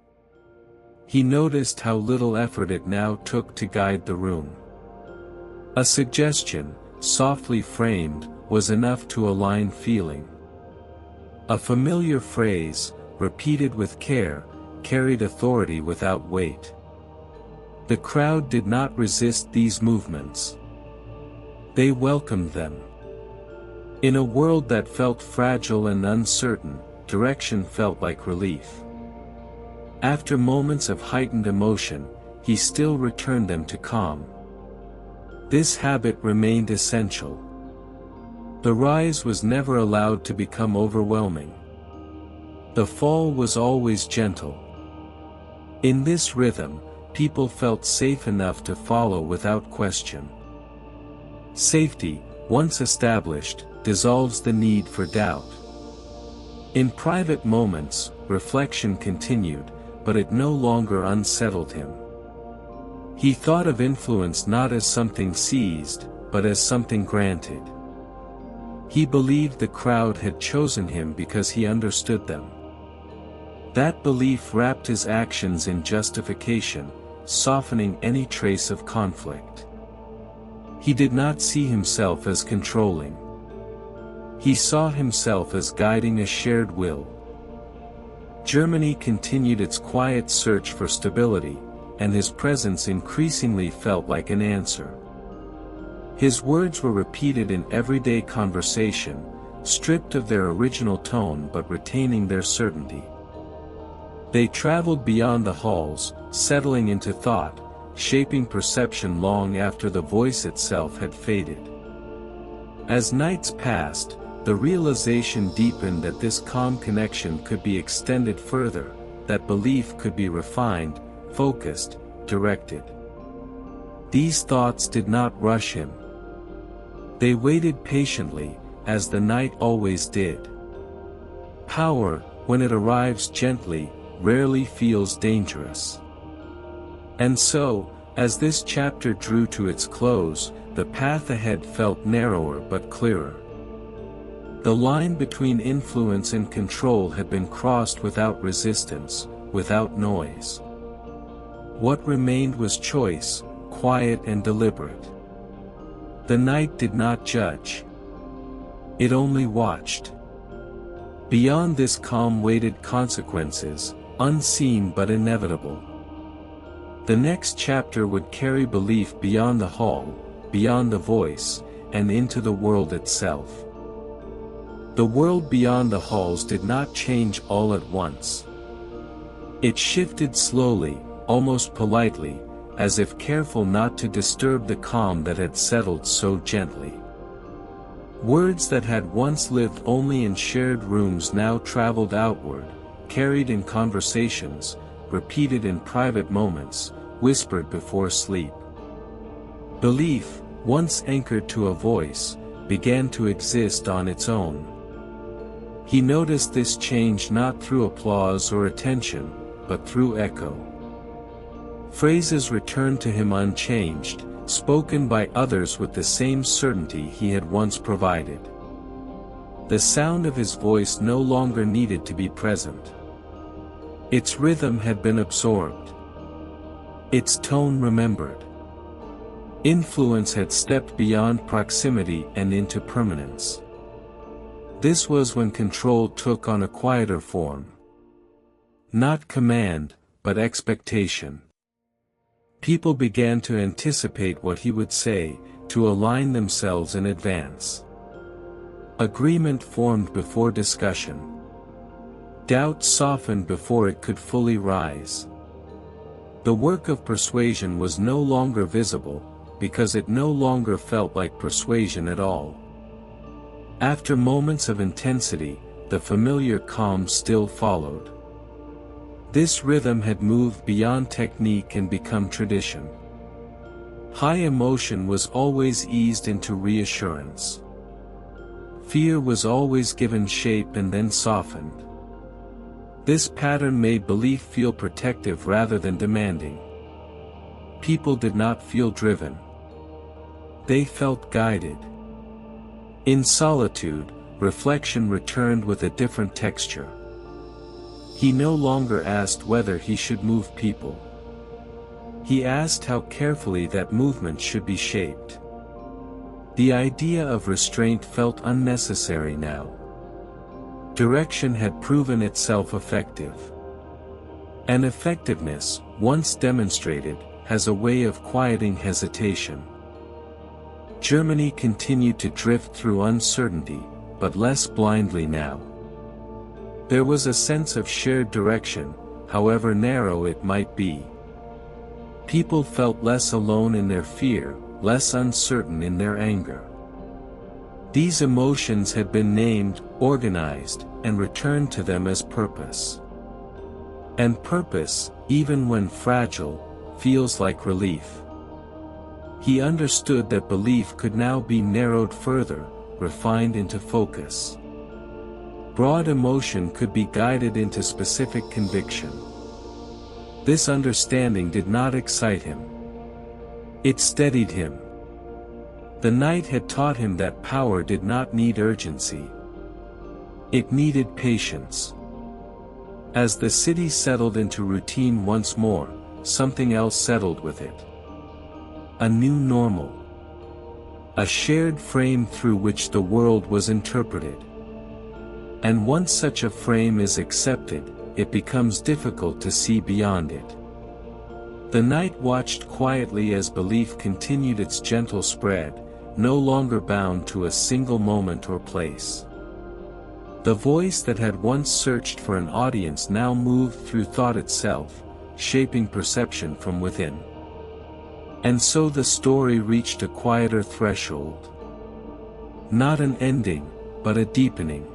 He noticed how little effort it now took to guide the room. A suggestion, softly framed, was enough to align feeling. A familiar phrase, repeated with care, carried authority without weight. The crowd did not resist these movements. They welcomed them. In a world that felt fragile and uncertain, direction felt like relief. After moments of heightened emotion, he still returned them to calm. This habit remained essential. The rise was never allowed to become overwhelming. The fall was always gentle. In this rhythm, people felt safe enough to follow without question. Safety, once established, dissolves the need for doubt. In private moments, reflection continued, but it no longer unsettled him. He thought of influence not as something seized, but as something granted. He believed the crowd had chosen him because he understood them. That belief wrapped his actions in justification, softening any trace of conflict. He did not see himself as controlling. He saw himself as guiding a shared will. Germany continued its quiet search for stability, and his presence increasingly felt like an answer. His words were repeated in everyday conversation, stripped of their original tone but retaining their certainty. They traveled beyond the halls, settling into thought, shaping perception long after the voice itself had faded. As nights passed, the realization deepened that this calm connection could be extended further, that belief could be refined, focused, directed. These thoughts did not rush him. They waited patiently, as the night always did. Power, when it arrives gently, rarely feels dangerous. And so, as this chapter drew to its close, the path ahead felt narrower but clearer. The line between influence and control had been crossed without resistance, without noise. What remained was choice, quiet and deliberate. The night did not judge. It only watched. Beyond this calm waited consequences, unseen but inevitable. The next chapter would carry belief beyond the hall, beyond the voice, and into the world itself. The world beyond the halls did not change all at once. It shifted slowly, almost politely, as if careful not to disturb the calm that had settled so gently. Words that had once lived only in shared rooms now traveled outward, carried in conversations, repeated in private moments, whispered before sleep. Belief, once anchored to a voice, began to exist on its own. He noticed this change not through applause or attention, but through echo. Phrases returned to him unchanged, spoken by others with the same certainty he had once provided. The sound of his voice no longer needed to be present. Its rhythm had been absorbed. Its tone remembered. Influence had stepped beyond proximity and into permanence. This was when control took on a quieter form. Not command, but expectation. People began to anticipate what he would say, to align themselves in advance. Agreement formed before discussion. Doubt softened before it could fully rise. The work of persuasion was no longer visible, because it no longer felt like persuasion at all. After moments of intensity, the familiar calm still followed. This rhythm had moved beyond technique and become tradition. High emotion was always eased into reassurance. Fear was always given shape and then softened. This pattern made belief feel protective rather than demanding. People did not feel driven. They felt guided. In solitude, reflection returned with a different texture. He no longer asked whether he should move people. He asked how carefully that movement should be shaped. The idea of restraint felt unnecessary now. Direction had proven itself effective. And effectiveness, once demonstrated, has a way of quieting hesitation. Germany continued to drift through uncertainty, but less blindly now. There was a sense of shared direction, however narrow it might be. People felt less alone in their fear, less uncertain in their anger. These emotions had been named, organized, and returned to them as purpose. And purpose, even when fragile, feels like relief. He understood that belief could now be narrowed further, refined into focus. Broad emotion could be guided into specific conviction. This understanding did not excite him. It steadied him. The night had taught him that power did not need urgency. It needed patience. As the city settled into routine once more, something else settled with it. A new normal. A shared frame through which the world was interpreted. And once such a frame is accepted, it becomes difficult to see beyond it. The night watched quietly as belief continued its gentle spread, no longer bound to a single moment or place. The voice that had once searched for an audience now moved through thought itself, shaping perception from within. And so the story reached a quieter threshold. Not an ending, but a deepening.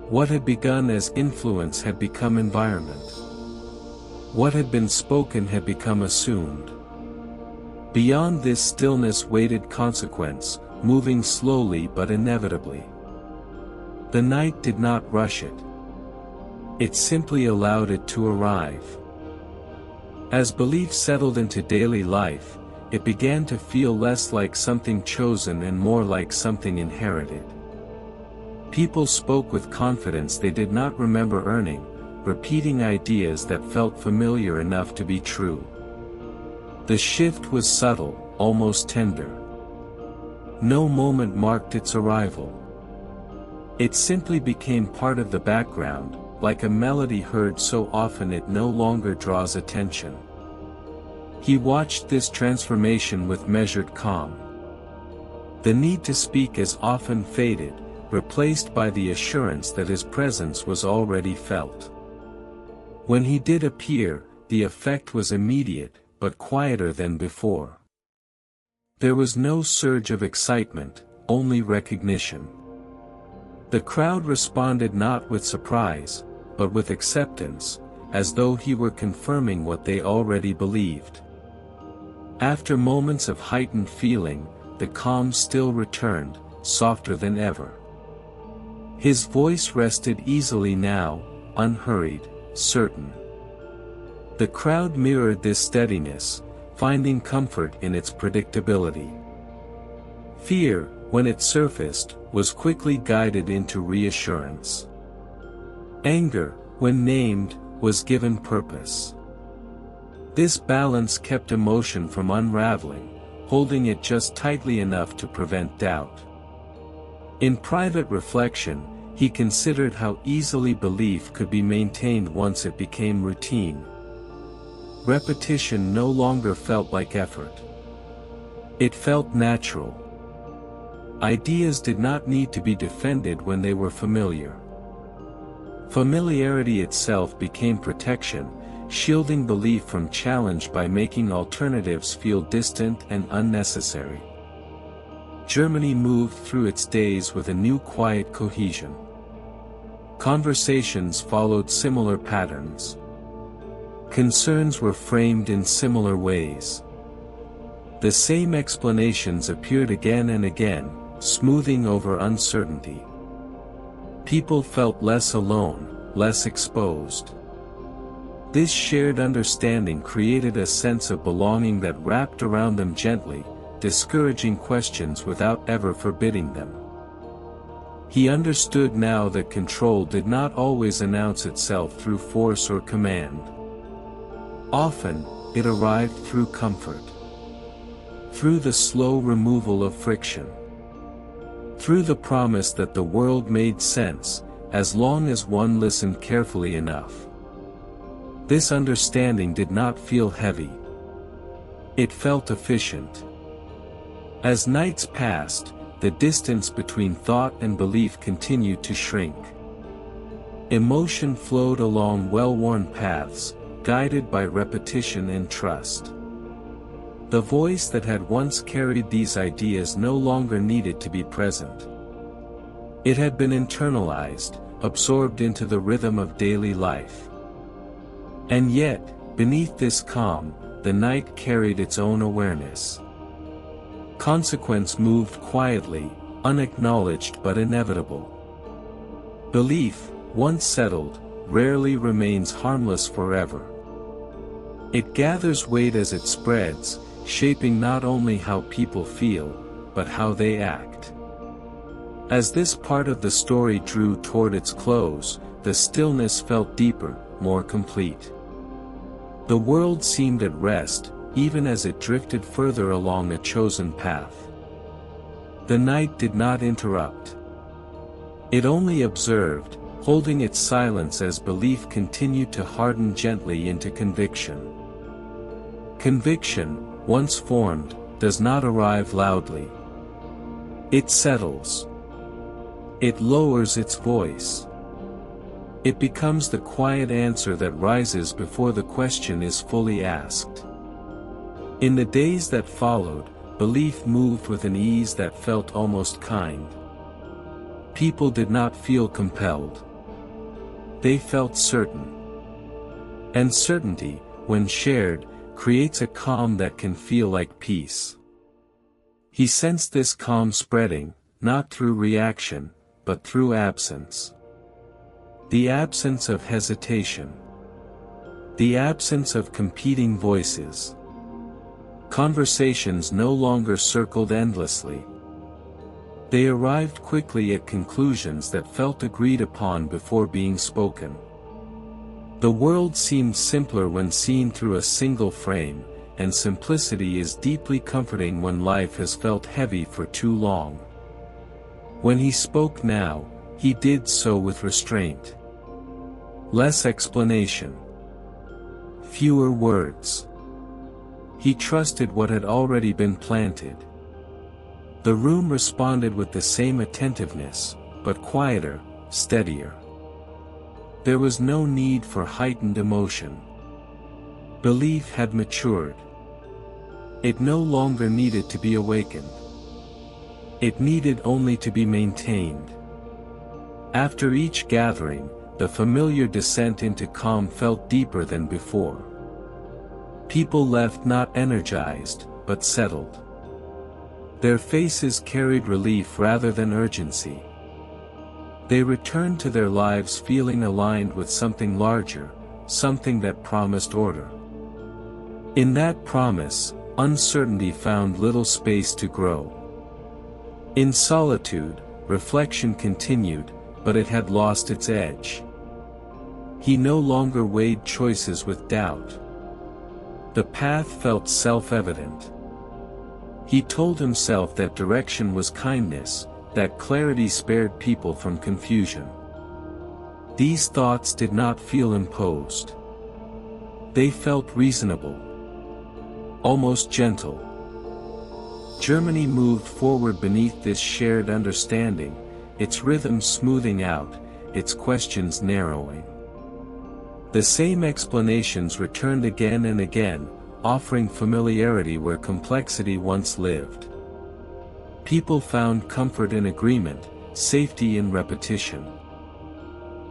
What had begun as influence had become environment. What had been spoken had become assumed. Beyond this stillness waited consequence, moving slowly but inevitably. The night did not rush it. It simply allowed it to arrive. As belief settled into daily life, it began to feel less like something chosen and more like something inherited. People spoke with confidence they did not remember earning, repeating ideas that felt familiar enough to be true. The shift was subtle, almost tender. No moment marked its arrival. It simply became part of the background, like a melody heard so often it no longer draws attention. He watched this transformation with measured calm. The need to speak as often faded, replaced by the assurance that his presence was already felt. When he did appear, the effect was immediate, but quieter than before. There was no surge of excitement, only recognition. The crowd responded not with surprise, but with acceptance, as though he were confirming what they already believed. After moments of heightened feeling, the calm still returned, softer than ever. His voice rested easily now, unhurried, certain. The crowd mirrored this steadiness, finding comfort in its predictability. Fear, when it surfaced, was quickly guided into reassurance. Anger, when named, was given purpose. This balance kept emotion from unraveling, holding it just tightly enough to prevent doubt. In private reflection, he considered how easily belief could be maintained once it became routine. Repetition no longer felt like effort. It felt natural. Ideas did not need to be defended when they were familiar. Familiarity itself became protection, shielding belief from challenge by making alternatives feel distant and unnecessary. Germany moved through its days with a new quiet cohesion. Conversations followed similar patterns. Concerns were framed in similar ways. The same explanations appeared again and again, smoothing over uncertainty. People felt less alone, less exposed. This shared understanding created a sense of belonging that wrapped around them gently, discouraging questions without ever forbidding them. He understood now that control did not always announce itself through force or command. Often, it arrived through comfort. Through the slow removal of friction. Through the promise that the world made sense, as long as one listened carefully enough. This understanding did not feel heavy. It felt efficient. As nights passed, the distance between thought and belief continued to shrink. Emotion flowed along well-worn paths, guided by repetition and trust. The voice that had once carried these ideas no longer needed to be present. It had been internalized, absorbed into the rhythm of daily life. And yet, beneath this calm, the night carried its own awareness. Consequence moved quietly, unacknowledged but inevitable. Belief, once settled, rarely remains harmless forever. It gathers weight as it spreads, shaping not only how people feel, but how they act. As this part of the story drew toward its close, the stillness felt deeper, more complete. The world seemed at rest, even as it drifted further along a chosen path. The night did not interrupt. It only observed, holding its silence as belief continued to harden gently into conviction. Conviction, once formed, does not arrive loudly. It settles. It lowers its voice. It becomes the quiet answer that rises before the question is fully asked. In the days that followed, belief moved with an ease that felt almost kind. People did not feel compelled. They felt certain. And certainty, when shared, creates a calm that can feel like peace. He sensed this calm spreading, not through reaction, but through absence. The absence of hesitation. The absence of competing voices. Conversations no longer circled endlessly. They arrived quickly at conclusions that felt agreed upon before being spoken. The world seemed simpler when seen through a single frame, and simplicity is deeply comforting when life has felt heavy for too long. When he spoke now, he did so with restraint. Less explanation. Fewer words. He trusted what had already been planted. The room responded with the same attentiveness, but quieter, steadier. There was no need for heightened emotion. Belief had matured. It no longer needed to be awakened. It needed only to be maintained. After each gathering, the familiar descent into calm felt deeper than before. People left not energized, but settled. Their faces carried relief rather than urgency. They returned to their lives feeling aligned with something larger, something that promised order. In that promise, uncertainty found little space to grow. In solitude, reflection continued, but it had lost its edge. He no longer weighed choices with doubt. The path felt self-evident. He told himself that direction was kindness, that clarity spared people from confusion. These thoughts did not feel imposed. They felt reasonable. Almost gentle. Germany moved forward beneath this shared understanding, its rhythm smoothing out, its questions narrowing. The same explanations returned again and again, offering familiarity where complexity once lived. People found comfort in agreement, safety in repetition.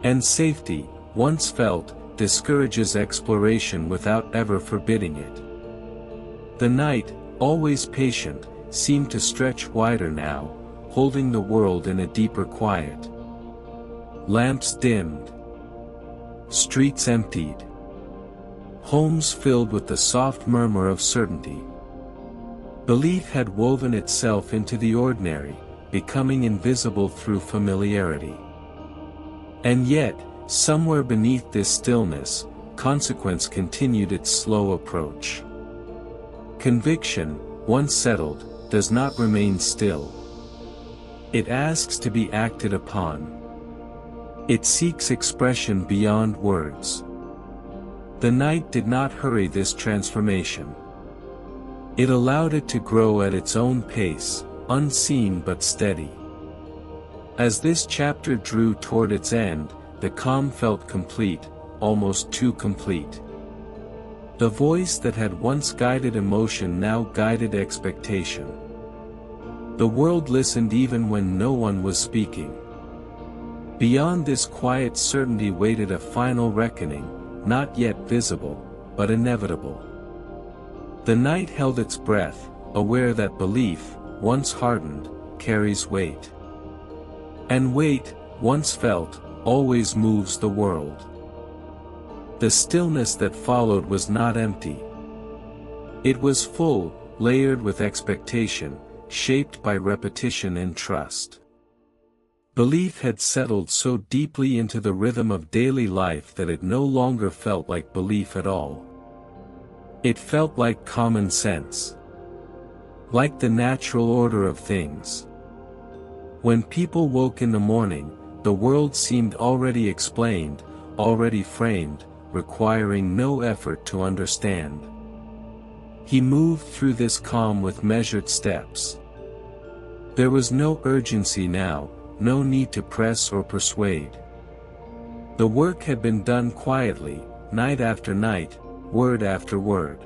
And safety, once felt, discourages exploration without ever forbidding it. The night, always patient, seemed to stretch wider now, holding the world in a deeper quiet. Lamps dimmed. Streets emptied. Homes filled with the soft murmur of certainty. Belief had woven itself into the ordinary, becoming invisible through familiarity. And yet, somewhere beneath this stillness, consequence continued its slow approach. Conviction, once settled, does not remain still. It asks to be acted upon. It seeks expression beyond words. The night did not hurry this transformation. It allowed it to grow at its own pace, unseen but steady. As this chapter drew toward its end, the calm felt complete, almost too complete. The voice that had once guided emotion now guided expectation. The world listened even when no one was speaking. Beyond this quiet certainty waited a final reckoning, not yet visible, but inevitable. The night held its breath, aware that belief, once hardened, carries weight. And weight, once felt, always moves the world. The stillness that followed was not empty. It was full, layered with expectation, shaped by repetition and trust. Belief had settled so deeply into the rhythm of daily life that it no longer felt like belief at all. It felt like common sense. Like the natural order of things. When people woke in the morning, the world seemed already explained, already framed, requiring no effort to understand. He moved through this calm with measured steps. There was no urgency now, no need to press or persuade. The work had been done quietly, night after night, word after word.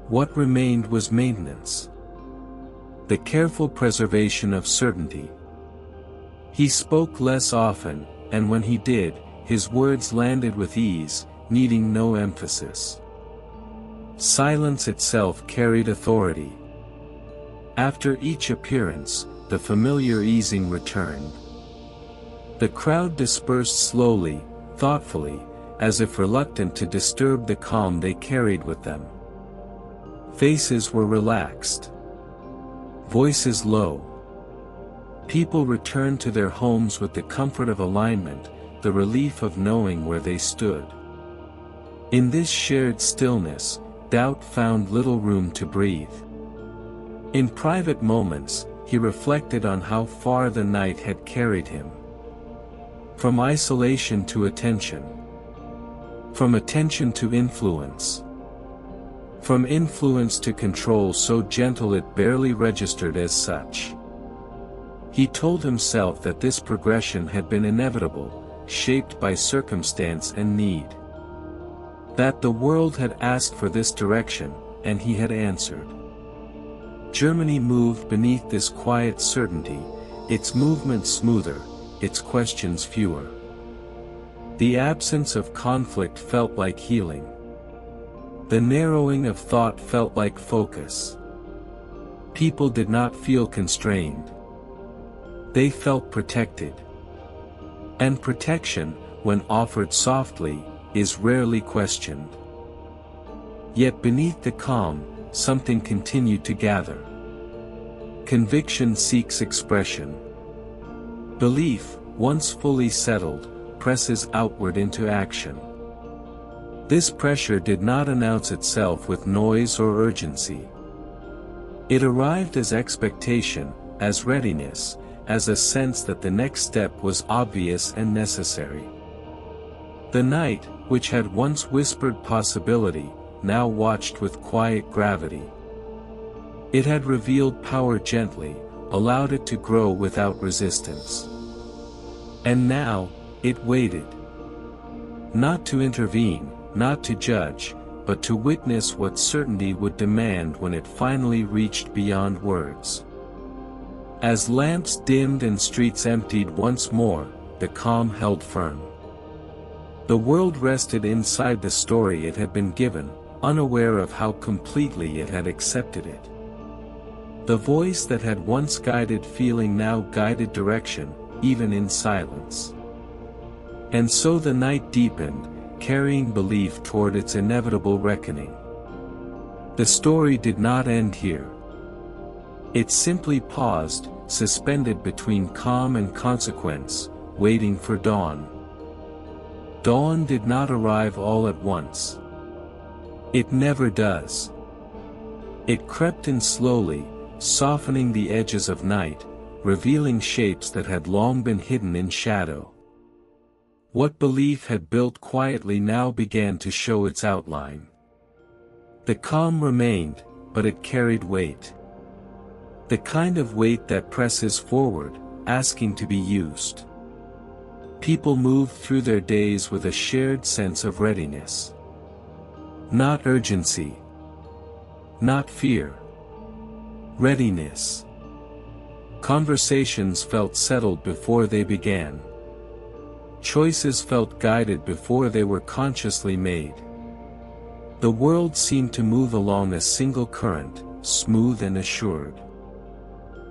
What remained was maintenance. The careful preservation of certainty. He spoke less often, and when he did, his words landed with ease, needing no emphasis. Silence itself carried authority. After each appearance, the familiar easing returned. The crowd dispersed slowly, thoughtfully, as if reluctant to disturb the calm they carried with them. Faces were relaxed. Voices low. People returned to their homes with the comfort of alignment, the relief of knowing where they stood. In this shared stillness, doubt found little room to breathe. In private moments, he reflected on how far the night had carried him. From isolation to attention. From attention to influence. From influence to control so gentle it barely registered as such. He told himself that this progression had been inevitable, shaped by circumstance and need. That the world had asked for this direction, and he had answered. Germany moved beneath this quiet certainty, its movements smoother, its questions fewer. The absence of conflict felt like healing. The narrowing of thought felt like focus. People did not feel constrained. They felt protected. And protection, when offered softly, is rarely questioned. Yet beneath the calm, something continued to gather. Conviction seeks expression. Belief, once fully settled, presses outward into action. This pressure did not announce itself with noise or urgency. It arrived as expectation, as readiness, as a sense that the next step was obvious and necessary. The night, which had once whispered possibility, now watched with quiet gravity. It had revealed power gently, allowed it to grow without resistance. And now, it waited. Not to intervene, not to judge, but to witness what certainty would demand when it finally reached beyond words. As lamps dimmed and streets emptied once more, the calm held firm. The world rested inside the story it had been given, unaware of how completely it had accepted it. The voice that had once guided feeling now guided direction, even in silence. And so the night deepened, carrying belief toward its inevitable reckoning. The story did not end here. It simply paused, suspended between calm and consequence, waiting for dawn. Dawn did not arrive all at once. It never does. It crept in slowly, softening the edges of night, revealing shapes that had long been hidden in shadow. What belief had built quietly now began to show its outline. The calm remained, but it carried weight. The kind of weight that presses forward, asking to be used. People moved through their days with a shared sense of readiness. Not urgency. Not fear. Readiness. Conversations felt settled before they began. Choices felt guided before they were consciously made. The world seemed to move along a single current, smooth and assured.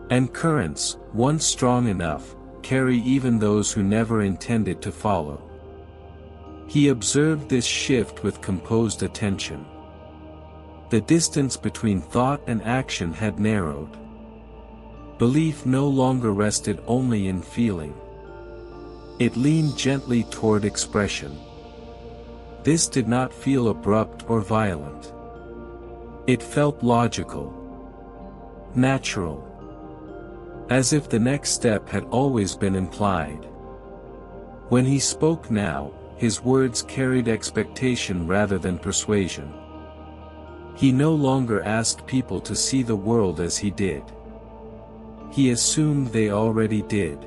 And currents, once strong enough, carry even those who never intended to follow. He observed this shift with composed attention. The distance between thought and action had narrowed. Belief no longer rested only in feeling. It leaned gently toward expression. This did not feel abrupt or violent. It felt logical. Natural. As if the next step had always been implied. When he spoke now, his words carried expectation rather than persuasion. He no longer asked people to see the world as he did. He assumed they already did.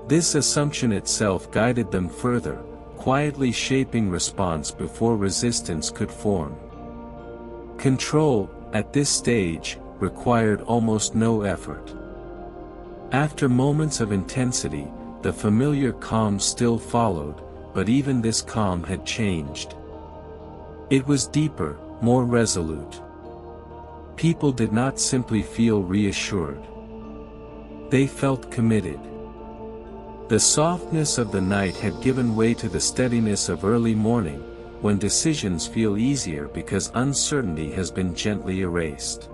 This assumption itself guided them further, quietly shaping response before resistance could form. Control, at this stage, required almost no effort. After moments of intensity, the familiar calm still followed, but even this calm had changed. It was deeper, more resolute. People did not simply feel reassured. They felt committed. The softness of the night had given way to the steadiness of early morning, when decisions feel easier because uncertainty has been gently erased.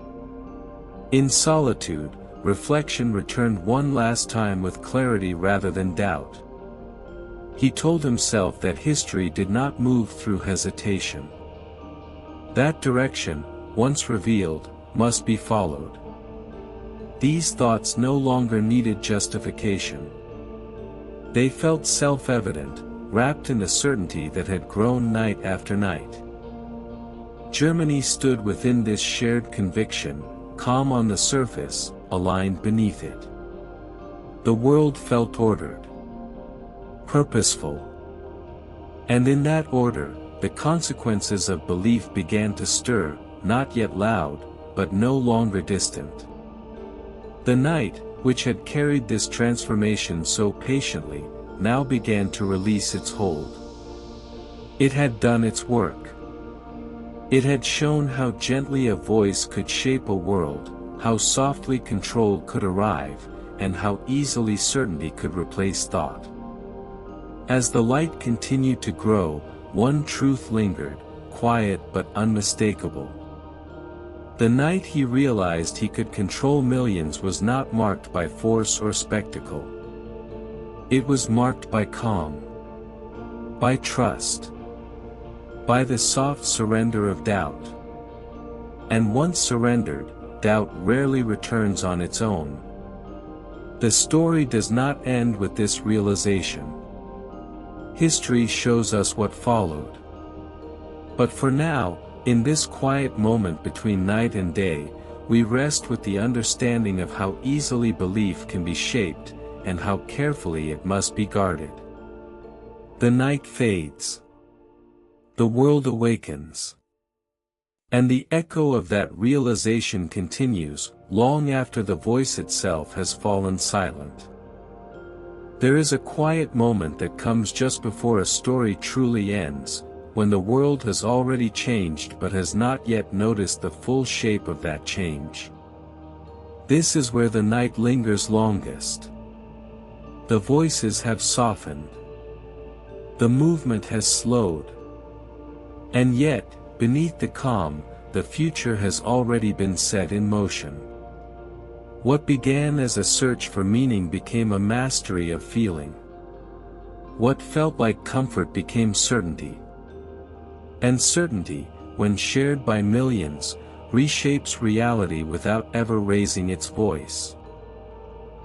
In solitude, reflection returned one last time with clarity rather than doubt. He told himself that history did not move through hesitation. That direction, once revealed, must be followed. These thoughts no longer needed justification. They felt self-evident, wrapped in the certainty that had grown night after night. Germany stood within this shared conviction, calm on the surface, aligned beneath it. The world felt ordered. Purposeful. And in that order, the consequences of belief began to stir, not yet loud, but no longer distant. The night, which had carried this transformation so patiently, now began to release its hold. It had done its work. It had shown how gently a voice could shape a world, how softly control could arrive, and how easily certainty could replace thought. As the light continued to grow, one truth lingered, quiet but unmistakable. The night he realized he could control millions was not marked by force or spectacle. It was marked by calm. By trust. By the soft surrender of doubt. And once surrendered, doubt rarely returns on its own. The story does not end with this realization. History shows us what followed. But for now, in this quiet moment between night and day, we rest with the understanding of how easily belief can be shaped, and how carefully it must be guarded. The night fades. The world awakens. And the echo of that realization continues, long after the voice itself has fallen silent. There is a quiet moment that comes just before a story truly ends, when the world has already changed but has not yet noticed the full shape of that change. This is where the night lingers longest. The voices have softened. The movement has slowed. And yet, beneath the calm, the future has already been set in motion. What began as a search for meaning became a mastery of feeling. What felt like comfort became certainty. And certainty, when shared by millions, reshapes reality without ever raising its voice.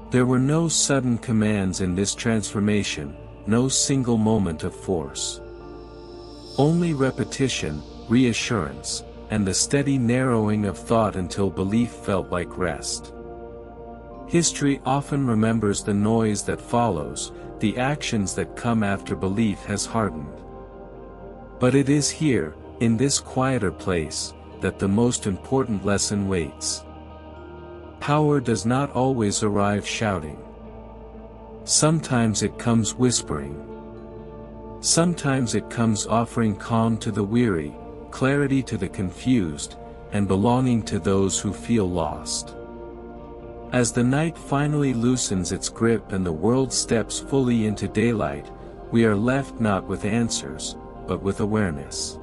There were no sudden commands in this transformation, no single moment of force. Only repetition, reassurance, and the steady narrowing of thought until belief felt like rest. History often remembers the noise that follows, the actions that come after belief has hardened. But it is here, in this quieter place, that the most important lesson waits. Power does not always arrive shouting. Sometimes it comes whispering. Sometimes it comes offering calm to the weary, clarity to the confused, and belonging to those who feel lost. As the night finally loosens its grip and the world steps fully into daylight, we are left not with answers, but with awareness.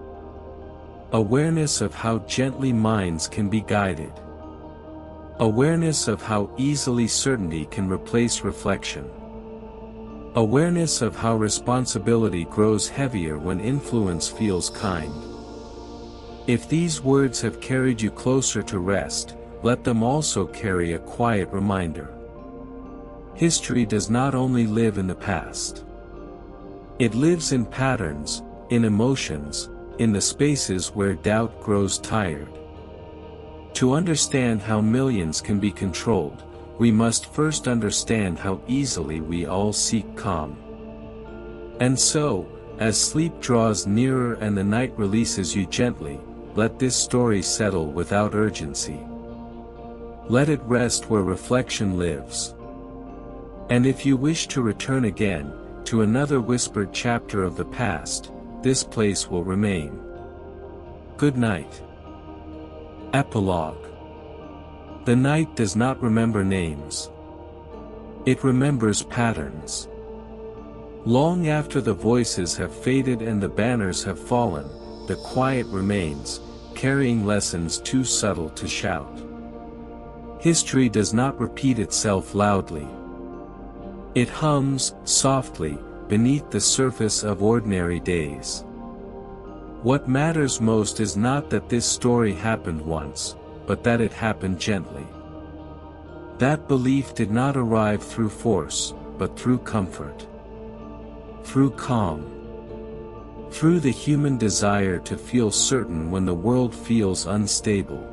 Awareness of how gently minds can be guided. Awareness of how easily certainty can replace reflection. Awareness of how responsibility grows heavier when influence feels kind. If these words have carried you closer to rest, let them also carry a quiet reminder. History does not only live in the past. It lives in patterns, in emotions, in the spaces where doubt grows tired. To understand how millions can be controlled, we must first understand how easily we all seek calm. And so, as sleep draws nearer and the night releases you gently, let this story settle without urgency. Let it rest where reflection lives. And if you wish to return again, to another whispered chapter of the past, this place will remain. Good night. Epilogue. The night does not remember names. It remembers patterns. Long after the voices have faded and the banners have fallen, the quiet remains, carrying lessons too subtle to shout. History does not repeat itself loudly. It hums, softly, beneath the surface of ordinary days. What matters most is not that this story happened once, but that it happened gently. That belief did not arrive through force, but through comfort. Through calm. Through the human desire to feel certain when the world feels unstable.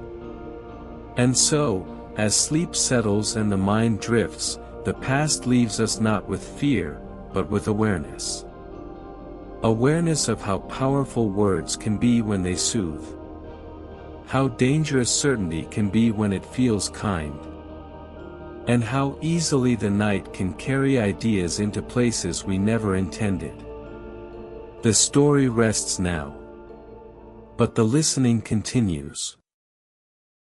And so, as sleep settles and the mind drifts, the past leaves us not with fear, but with awareness. Awareness of how powerful words can be when they soothe. How dangerous certainty can be when it feels kind. And how easily the night can carry ideas into places we never intended. The story rests now. But the listening continues.